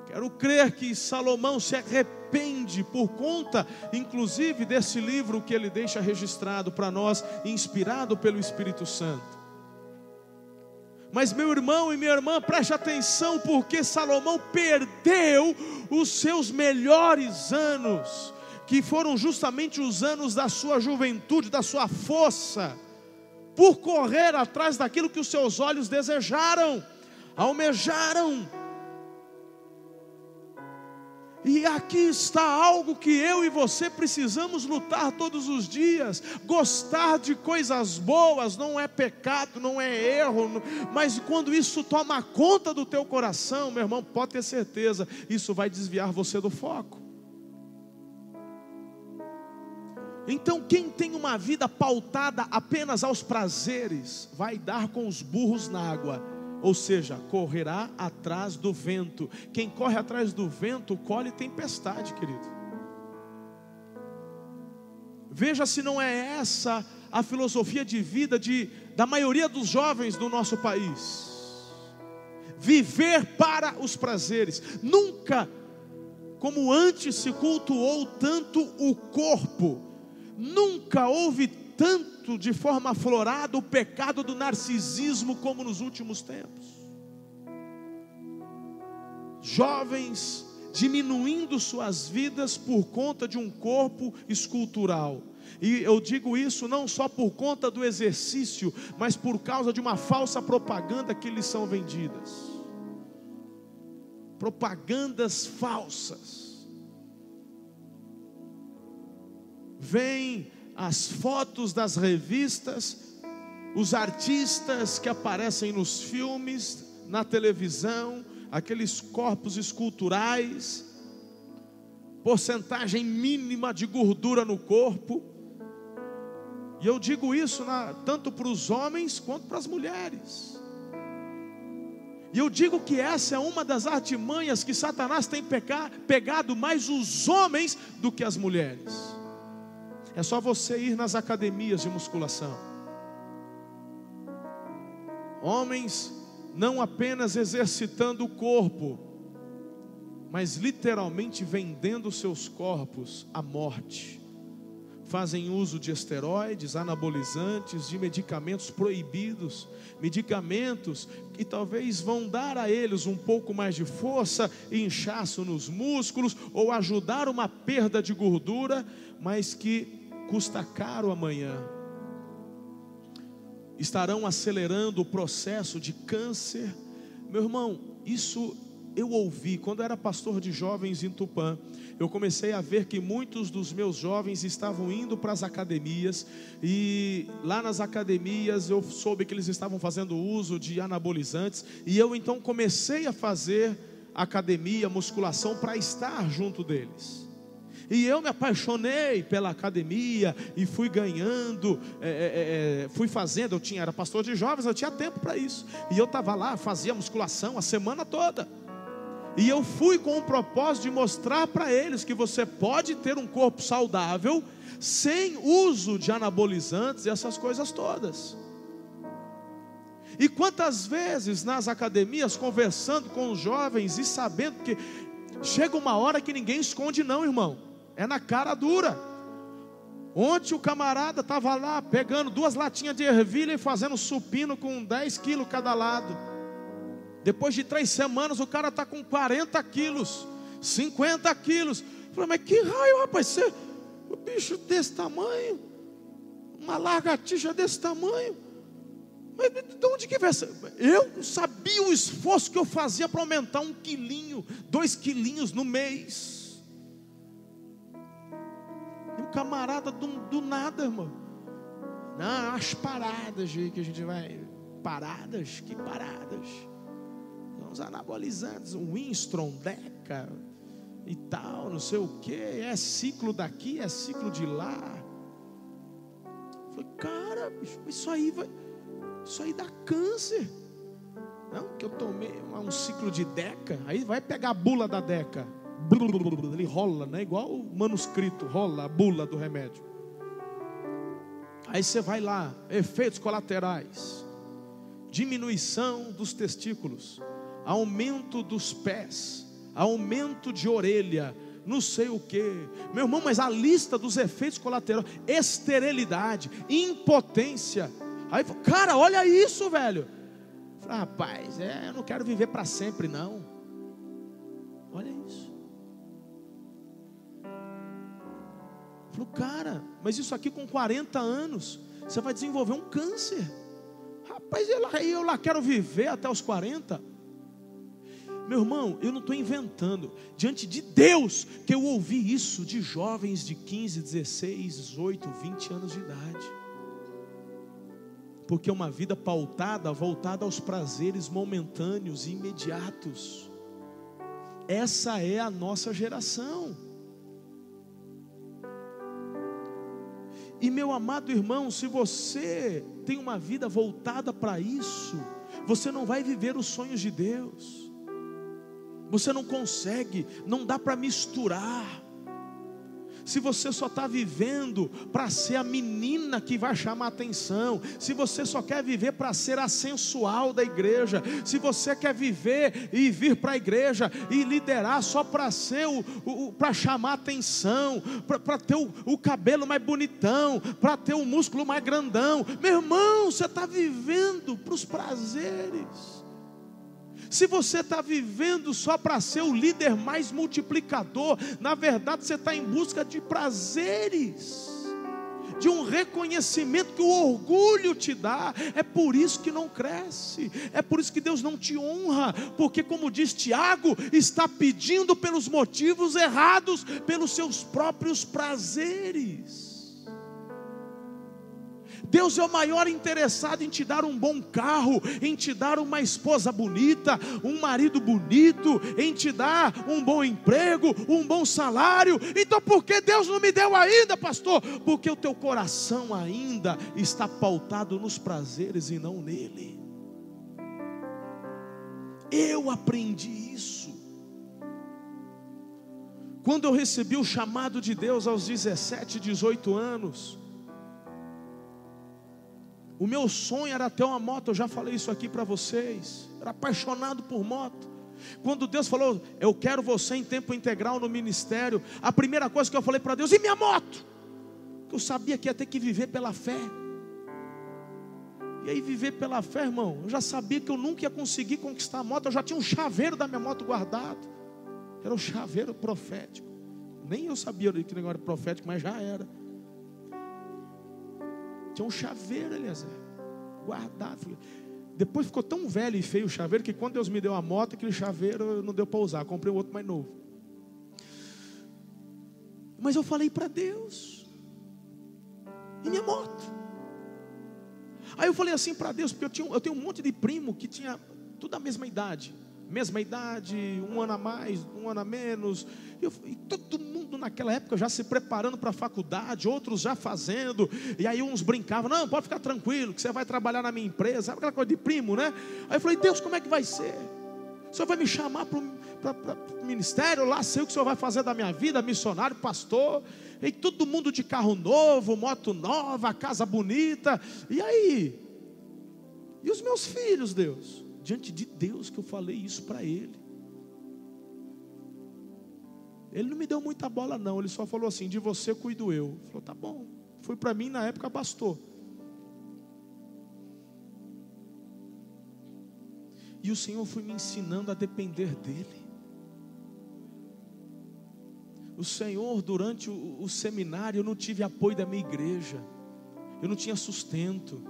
Quero crer que Salomão se arrepende por conta, inclusive, desse livro que ele deixa registrado para nós, inspirado pelo Espírito Santo. Mas meu irmão e minha irmã, preste atenção, porque Salomão perdeu os seus melhores anos, que foram justamente os anos da sua juventude, da sua força, por correr atrás daquilo que os seus olhos desejaram, almejaram. E aqui está algo que eu e você precisamos lutar todos os dias. Gostar de coisas boas não é pecado, não é erro, mas quando isso toma conta do teu coração, meu irmão, pode ter certeza, isso vai desviar você do foco. Então quem tem uma vida pautada apenas aos prazeres, vai dar com os burros na água. Ou seja, correrá atrás do vento. Quem corre atrás do vento, colhe tempestade, querido. Veja se não é essa a filosofia de vida da maioria dos jovens do nosso país. Viver para os prazeres. Nunca, como antes, se cultuou tanto o corpo. Nunca houve tanto de forma aflorada o pecado do narcisismo como nos últimos tempos. Jovens diminuindo suas vidas por conta de um corpo escultural. E eu digo isso não só por conta do exercício, mas por causa de uma falsa propaganda que lhes são vendidas. Propagandas falsas. Vêm as fotos das revistas, os artistas que aparecem nos filmes, na televisão, aqueles corpos esculturais, porcentagem mínima de gordura no corpo. E eu digo isso tanto para os homens quanto para as mulheres. E eu digo que essa é uma das artimanhas que Satanás tem pegado mais os homens do que as mulheres. É só você ir nas academias de musculação. Homens não apenas exercitando o corpo, mas literalmente vendendo seus corpos à morte. Fazem uso de esteroides, anabolizantes, de medicamentos proibidos, medicamentos que talvez vão dar a eles um pouco mais de força e inchaço nos músculos, ou ajudar uma perda de gordura, mas que custa caro amanhã. Estarão acelerando o processo de câncer. Meu irmão, isso eu ouvi quando eu era pastor de jovens em Tupã. Eu comecei a ver que muitos dos meus jovens estavam indo para as academias, e lá nas academias eu soube que eles estavam fazendo uso de anabolizantes, e eu então comecei a fazer academia, musculação, para estar junto deles. E eu me apaixonei pela academia e fui ganhando, fui fazendo. Era pastor de jovens, eu tinha tempo para isso. E eu estava lá, fazia musculação a semana toda. E eu fui com o propósito de mostrar para eles que você pode ter um corpo saudável sem uso de anabolizantes e essas coisas todas. E quantas vezes nas academias, conversando com os jovens e sabendo que chega uma hora que ninguém esconde não, irmão. É na cara dura. Ontem o camarada estava lá pegando 2 latinhas de ervilha e fazendo supino com 10 quilos cada lado. Depois de 3 semanas o cara está com 40 quilos, 50 quilos. Eu falei, mas que raio, rapaz, o bicho desse tamanho, uma lagartixa desse tamanho, mas de onde que vem essa? Eu sabia o esforço que eu fazia para aumentar 1 quilinho, 2 quilinhos no mês. E o camarada do nada, irmão. Não, as paradas que a gente vai. Paradas? Que paradas? Uns anabolizantes, um Winstron, Deca e tal, não sei o que. É ciclo daqui, é ciclo de lá. Eu falei, cara, bicho, isso aí dá câncer. Não, que eu tomei um ciclo de Deca. Aí vai pegar a bula da Deca. Ele rola, né? Igual o manuscrito, rola a bula do remédio. Aí você vai lá, efeitos colaterais: diminuição dos testículos, aumento dos pés, aumento de orelha, não sei o que. Meu irmão, mas a lista dos efeitos colaterais: esterilidade, impotência. Aí, cara, olha isso, velho. Falei, rapaz, eu não quero viver para sempre, não. Olha isso. Falei, cara, mas isso aqui com 40 anos, você vai desenvolver um câncer. Rapaz, eu lá quero viver até os 40. Meu irmão, eu não estou inventando. Diante de Deus que eu ouvi isso de jovens de 15, 16, 18, 20 anos de idade. Porque é uma vida voltada aos prazeres momentâneos e imediatos. Essa é a nossa geração. E meu amado irmão, se você tem uma vida voltada para isso, você não vai viver os sonhos de Deus. Você não consegue, não dá para misturar. se você só está vivendo para ser a menina que vai chamar a atenção, se você só quer viver para ser a sensual da igreja, se você quer viver e vir para a igreja e liderar só para ser para chamar a atenção, para ter o cabelo mais bonitão, para ter o músculo mais grandão, meu irmão, você está vivendo para os prazeres. Se você está vivendo só para ser o líder mais multiplicador, na verdade você está em busca de prazeres, de um reconhecimento que o orgulho te dá. É por isso que não cresce, é por isso que Deus não te honra, porque, como diz Tiago, está pedindo pelos motivos errados, pelos seus próprios prazeres. Deus é o maior interessado em te dar um bom carro, em te dar uma esposa bonita, um marido bonito, em te dar um bom emprego, um bom salário. Então por que Deus não me deu ainda, pastor? Porque o teu coração ainda está pautado nos prazeres e não nele. Eu aprendi isso quando eu recebi o chamado de Deus aos 17, 18 anos. O meu sonho era ter uma moto, eu já falei isso aqui para vocês. Era apaixonado por moto. Quando Deus falou, eu quero você em tempo integral no ministério, a primeira coisa que eu falei para Deus, e minha moto? Porque eu sabia que ia ter que viver pela fé. E aí viver pela fé, irmão, eu já sabia que eu nunca ia conseguir conquistar a moto. Eu já tinha um chaveiro da minha moto guardado. Era um chaveiro profético. Nem eu sabia que o negócio era profético, mas já era. Tinha um chaveiro, Eliezer, guardado. Depois ficou tão velho e feio o chaveiro, que quando Deus me deu a moto, aquele chaveiro não deu para usar. Comprei um outro mais novo. Mas eu falei para Deus, e minha moto? Aí eu falei assim para Deus, porque eu tenho um monte de primo que tinha tudo a mesma idade, um ano a mais, um ano a menos, e todo mundo naquela época já se preparando para a faculdade, outros já fazendo, e aí uns brincavam, não, pode ficar tranquilo, que você vai trabalhar na minha empresa, sabe aquela coisa de primo, né? Aí eu falei, Deus, como é que vai ser? O Senhor vai me chamar para o ministério, lá sei o que o Senhor vai fazer da minha vida, missionário, pastor, e todo mundo de carro novo, moto nova, casa bonita, e aí? E os meus filhos, Deus? Diante de Deus que eu falei isso para ele. Ele não me deu muita bola não, ele só falou assim, de você cuido eu. Falou, tá bom. Foi para mim na época, bastou. E o Senhor foi me ensinando a depender dele. O Senhor, durante o seminário, eu não tive apoio da minha igreja, eu não tinha sustento.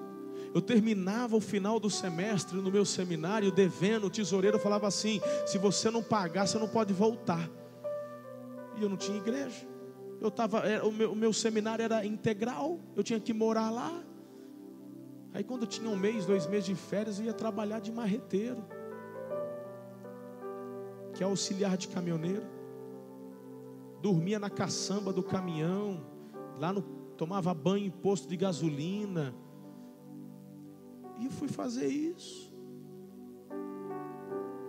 Eu terminava o final do semestre no meu seminário devendo, o tesoureiro falava assim, se você não pagar, você não pode voltar. E eu não tinha igreja. O meu seminário era integral, eu tinha que morar lá. Aí quando tinha 1 mês, 2 meses de férias, eu ia trabalhar de marreteiro, que é auxiliar de caminhoneiro. Dormia na caçamba do caminhão, tomava banho em posto de gasolina. E eu fui fazer isso.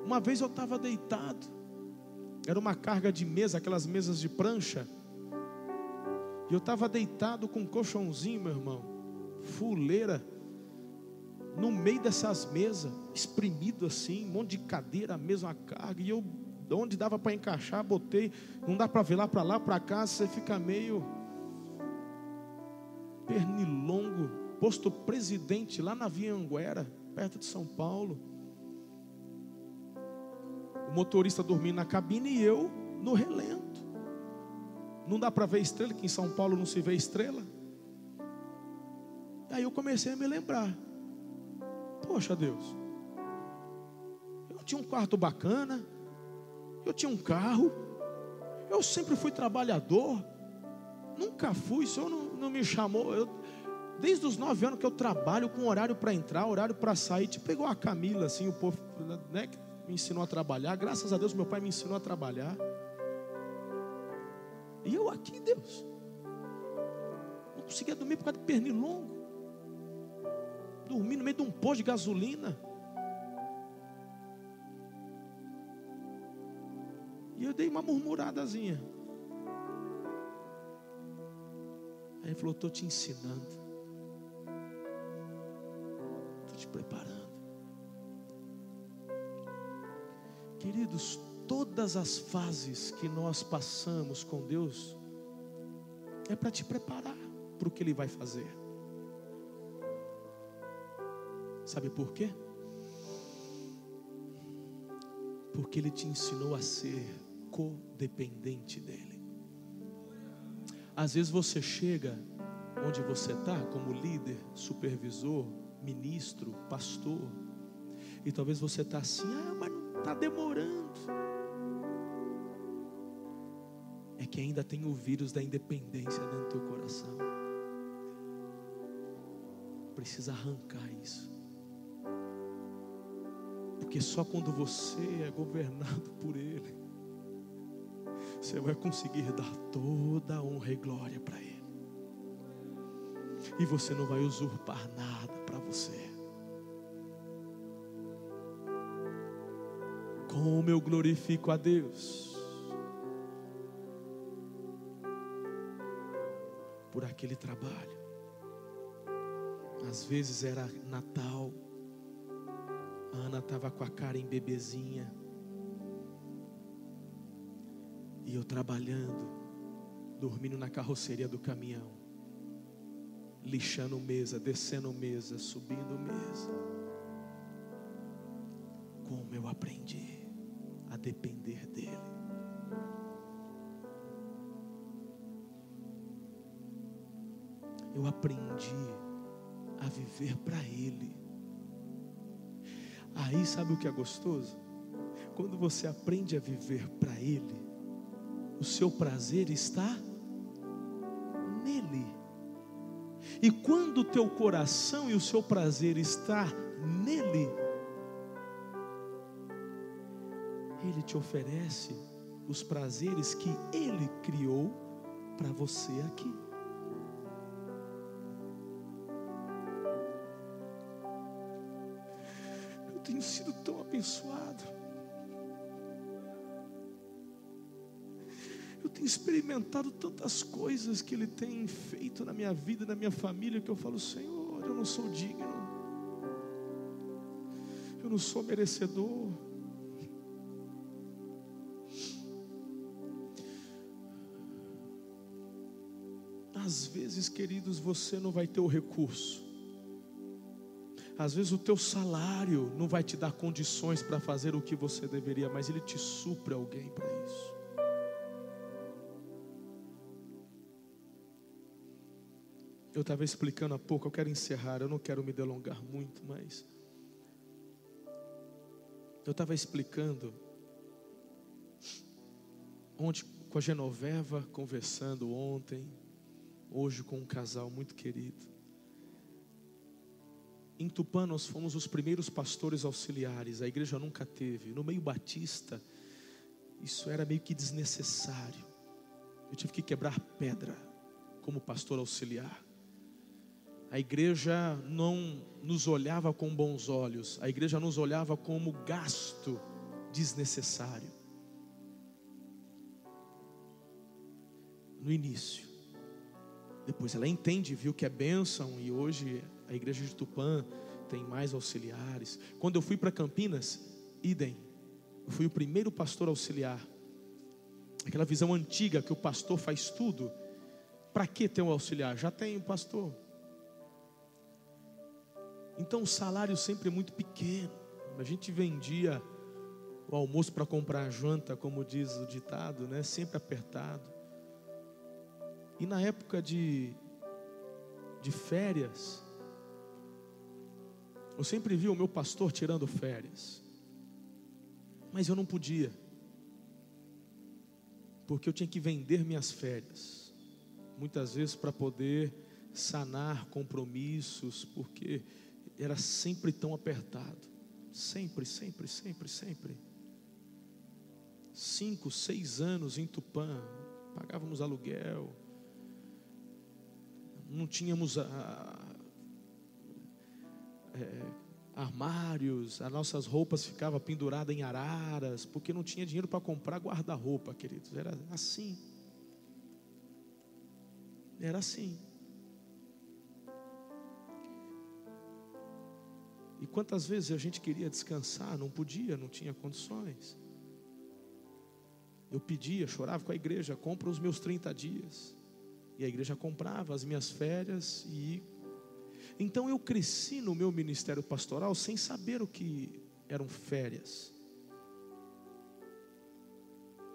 Uma vez eu estava deitado, era uma carga de mesa, aquelas mesas de prancha, e eu estava deitado com um colchãozinho, meu irmão, fuleira, no meio dessas mesas, espremido assim, um monte de cadeira, a mesma carga, e eu, onde dava para encaixar, botei, não dá para ver lá, para cá, você fica meio pernilongo. Posto Presidente, lá na Via Anguera, perto de São Paulo. O motorista dormindo na cabine e eu no relento. Não dá para ver estrela, que em São Paulo não se vê estrela. Aí eu comecei a me lembrar. Poxa Deus, eu tinha um quarto bacana, eu tinha um carro, eu sempre fui trabalhador, nunca fui, o Senhor não me chamou. Desde os 9 anos que eu trabalho com horário para entrar, horário para sair. Tipo, pegou a Camila, assim, o povo, né, que me ensinou a trabalhar. Graças a Deus, meu pai me ensinou a trabalhar. E eu aqui, Deus, não conseguia dormir por causa de pernilongo. Dormi no meio de um posto de gasolina. E eu dei uma murmuradazinha. Aí ele falou: estou te ensinando, estou te preparando. Queridos, todas as fases que nós passamos com Deus é para te preparar para o que Ele vai fazer. Sabe por quê? Porque Ele te ensinou a ser codependente dEle. Às vezes você chega onde você está, como líder, supervisor, ministro, pastor, e talvez você está assim: mas não está demorando. É que ainda tem o vírus da independência dentro do teu coração. Precisa arrancar isso. Porque só quando você é governado por Ele, você vai conseguir dar toda a honra e glória para Ele. E você não vai usurpar nada para você. Como eu glorifico a Deus por aquele trabalho. Às vezes era Natal, a Ana estava com a cara em bebezinha, e eu trabalhando, dormindo na carroceria do caminhão, lixando mesa, descendo mesa, subindo mesa. Como eu aprendi a depender dEle. Eu aprendi a viver para Ele. Aí sabe o que é gostoso? Quando você aprende a viver para Ele, o seu prazer está nele. E quando o teu coração e o seu prazer está nele, Ele te oferece os prazeres que Ele criou para você aqui. Eu tenho sido tão abençoado. Eu tenho experimentado tantas coisas que Ele tem feito na minha vida, na minha família, que eu falo: Senhor, eu não sou digno, eu não sou merecedor. Às vezes, queridos, você não vai ter o recurso. Às vezes o teu salário não vai te dar condições para fazer o que você deveria, mas Ele te supre alguém para isso. Eu estava explicando há pouco, eu quero encerrar, eu não quero me delongar muito, mas eu estava explicando ontem com a Genoveva, conversando ontem, hoje com um casal muito querido. Em Tupã nós fomos os primeiros pastores auxiliares. A igreja nunca teve. No meio batista, isso era meio que desnecessário. Eu tive que quebrar pedra como pastor auxiliar. A igreja não nos olhava com bons olhos. A igreja nos olhava como gasto desnecessário. No início. Depois ela entende, viu que é bênção, e hoje a igreja de Tupã tem mais auxiliares. Quando eu fui para Campinas, idem, eu fui o primeiro pastor auxiliar. Aquela visão antiga que o pastor faz tudo. Para que ter um auxiliar? Já tem um pastor. Então o salário sempre é muito pequeno. A gente vendia o almoço para comprar a janta, como diz o ditado, né? Sempre apertado. E na época de férias, eu sempre vi o meu pastor tirando férias, mas eu não podia, porque eu tinha que vender minhas férias, muitas vezes para poder sanar compromissos, porque era sempre tão apertado, sempre. 5, 6 anos em Tupã, pagávamos aluguel, não tínhamos armários, as nossas roupas ficavam penduradas em araras, porque não tinha dinheiro para comprar guarda-roupa, queridos. Era assim. E quantas vezes a gente queria descansar, não podia, não tinha condições. Eu pedia, chorava com a igreja, compra os meus 30 dias. E a igreja comprava as minhas férias. Então eu cresci no meu ministério pastoral sem saber o que eram férias.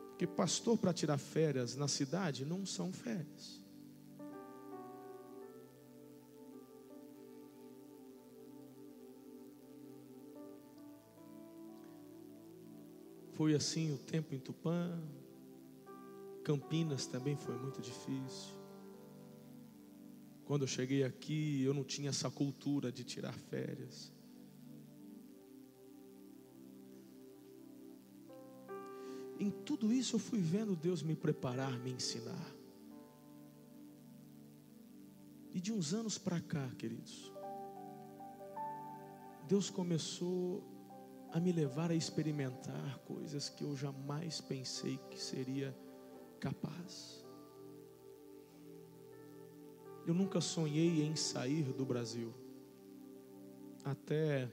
Porque pastor para tirar férias na cidade não são férias. Foi assim o tempo em Tupã. Campinas também foi muito difícil. Quando eu cheguei aqui, eu não tinha essa cultura de tirar férias. Em tudo isso eu fui vendo Deus me preparar, me ensinar. E de uns anos para cá, queridos, Deus começou a me levar a experimentar coisas que eu jamais pensei que seria capaz. Eu nunca sonhei em sair do Brasil. Até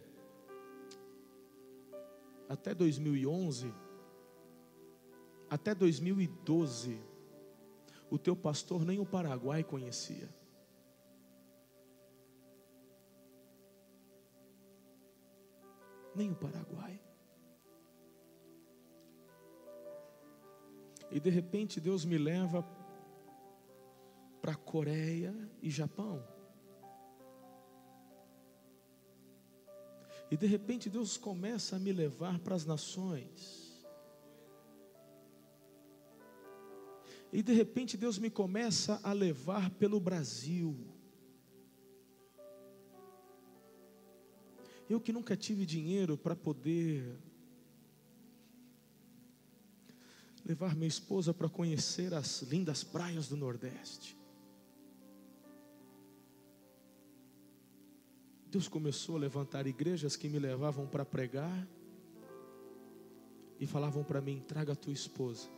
2011, até 2012, o teu pastor nem o Paraguai conhecia. Nem o Paraguai. E de repente Deus me leva para Coreia e Japão. E de repente Deus começa a me levar para as nações. E de repente Deus me começa a levar pelo Brasil. Eu que nunca tive dinheiro para poder levar minha esposa para conhecer as lindas praias do Nordeste. Deus começou a levantar igrejas que me levavam para pregar e falavam para mim: traga a tua esposa.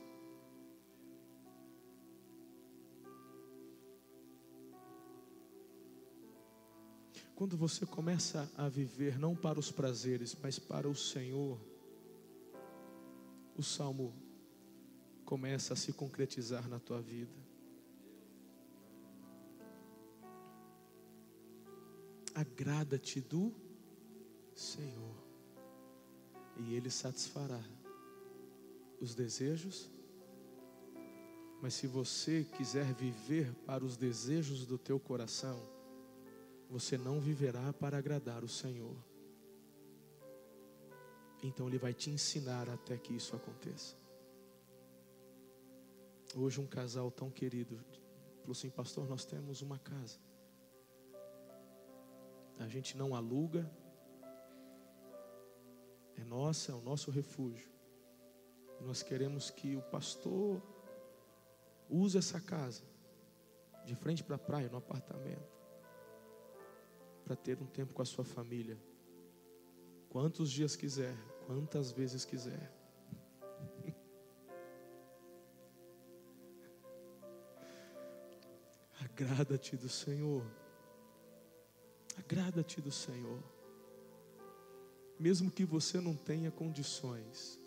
Quando você começa a viver não para os prazeres, mas para o Senhor, o salmo começa a se concretizar na tua vida. Agrada-te do Senhor, e Ele satisfará os desejos. Mas se você quiser viver para os desejos do teu coração, você não viverá para agradar o Senhor. Então Ele vai te ensinar até que isso aconteça. Hoje um casal tão querido falou assim: pastor, nós temos uma casa. A gente não aluga. É nossa, é o nosso refúgio. Nós queremos que o pastor use essa casa de frente para a praia, no apartamento, para ter um tempo com a sua família, quantos dias quiser, quantas vezes quiser. Agrada-te do Senhor. Agrada-te do Senhor. Mesmo que você não tenha condições,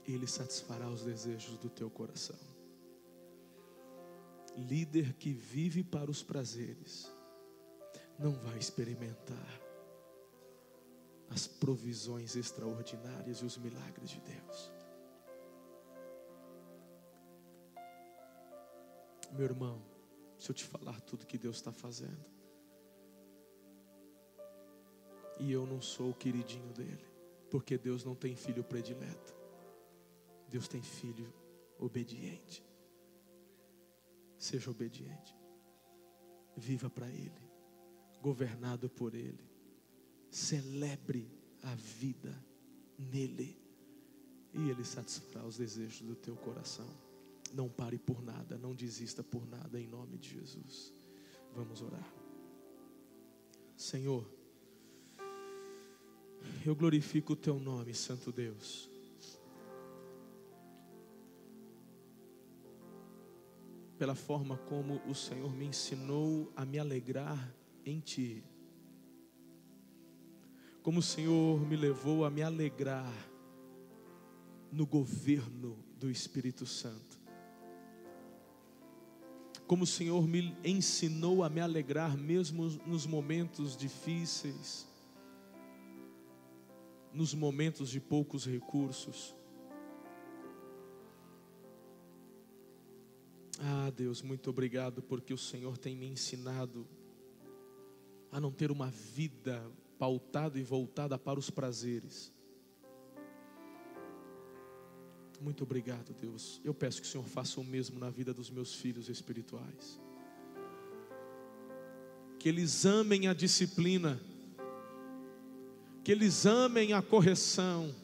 Ele satisfará os desejos do teu coração. Líder que vive para os prazeres não vai experimentar as provisões extraordinárias e os milagres de Deus. Meu irmão, se eu te falar tudo que Deus está fazendo, e eu não sou o queridinho dele, porque Deus não tem filho predileto, Deus tem filho obediente. Seja obediente, viva para Ele, governado por Ele, celebre a vida nele, e Ele satisfará os desejos do teu coração. Não pare por nada, não desista por nada, em nome de Jesus. Vamos orar. Senhor, eu glorifico o teu nome, Santo Deus. Pela forma como o Senhor me ensinou a me alegrar em Ti. como o Senhor me levou a me alegrar no governo do Espírito Santo. Como o Senhor me ensinou a me alegrar mesmo nos momentos difíceis, nos momentos de poucos recursos. Ah, Deus, muito obrigado, porque o Senhor tem me ensinado a não ter uma vida pautada e voltada para os prazeres. Muito obrigado, Deus. Eu peço que o Senhor faça o mesmo na vida dos meus filhos espirituais. Que eles amem a disciplina, que eles amem a correção,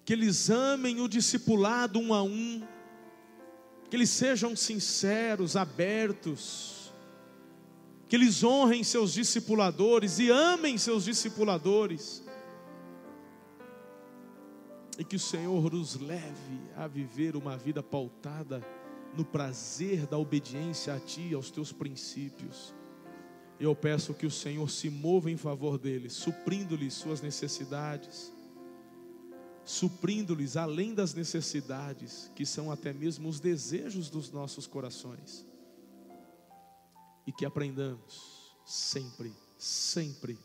que eles amem o discipulado um a um, que eles sejam sinceros, abertos, que eles honrem seus discipuladores e amem seus discipuladores, e que o Senhor os leve a viver uma vida pautada no prazer da obediência a Ti, aos Teus princípios. Eu peço que o Senhor se mova em favor deles, suprindo-lhes suas necessidades, suprindo-lhes além das necessidades, que são até mesmo os desejos dos nossos corações. E que aprendamos sempre, sempre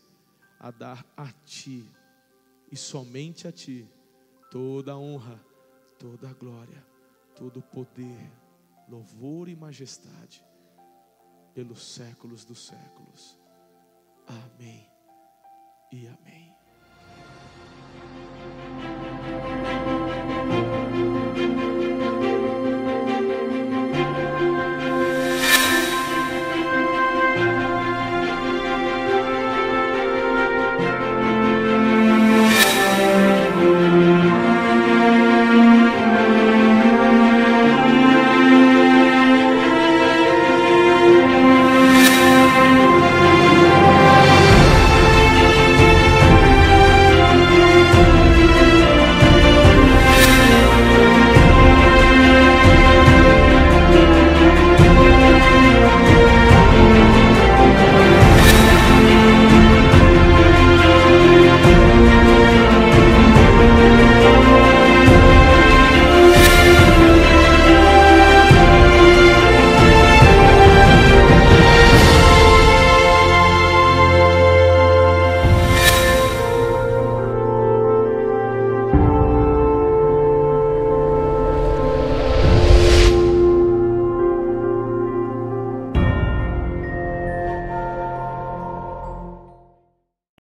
a dar a Ti, e somente a Ti, toda a honra, toda a glória, todo o poder, louvor e majestade, pelos séculos dos séculos. Amém e amém.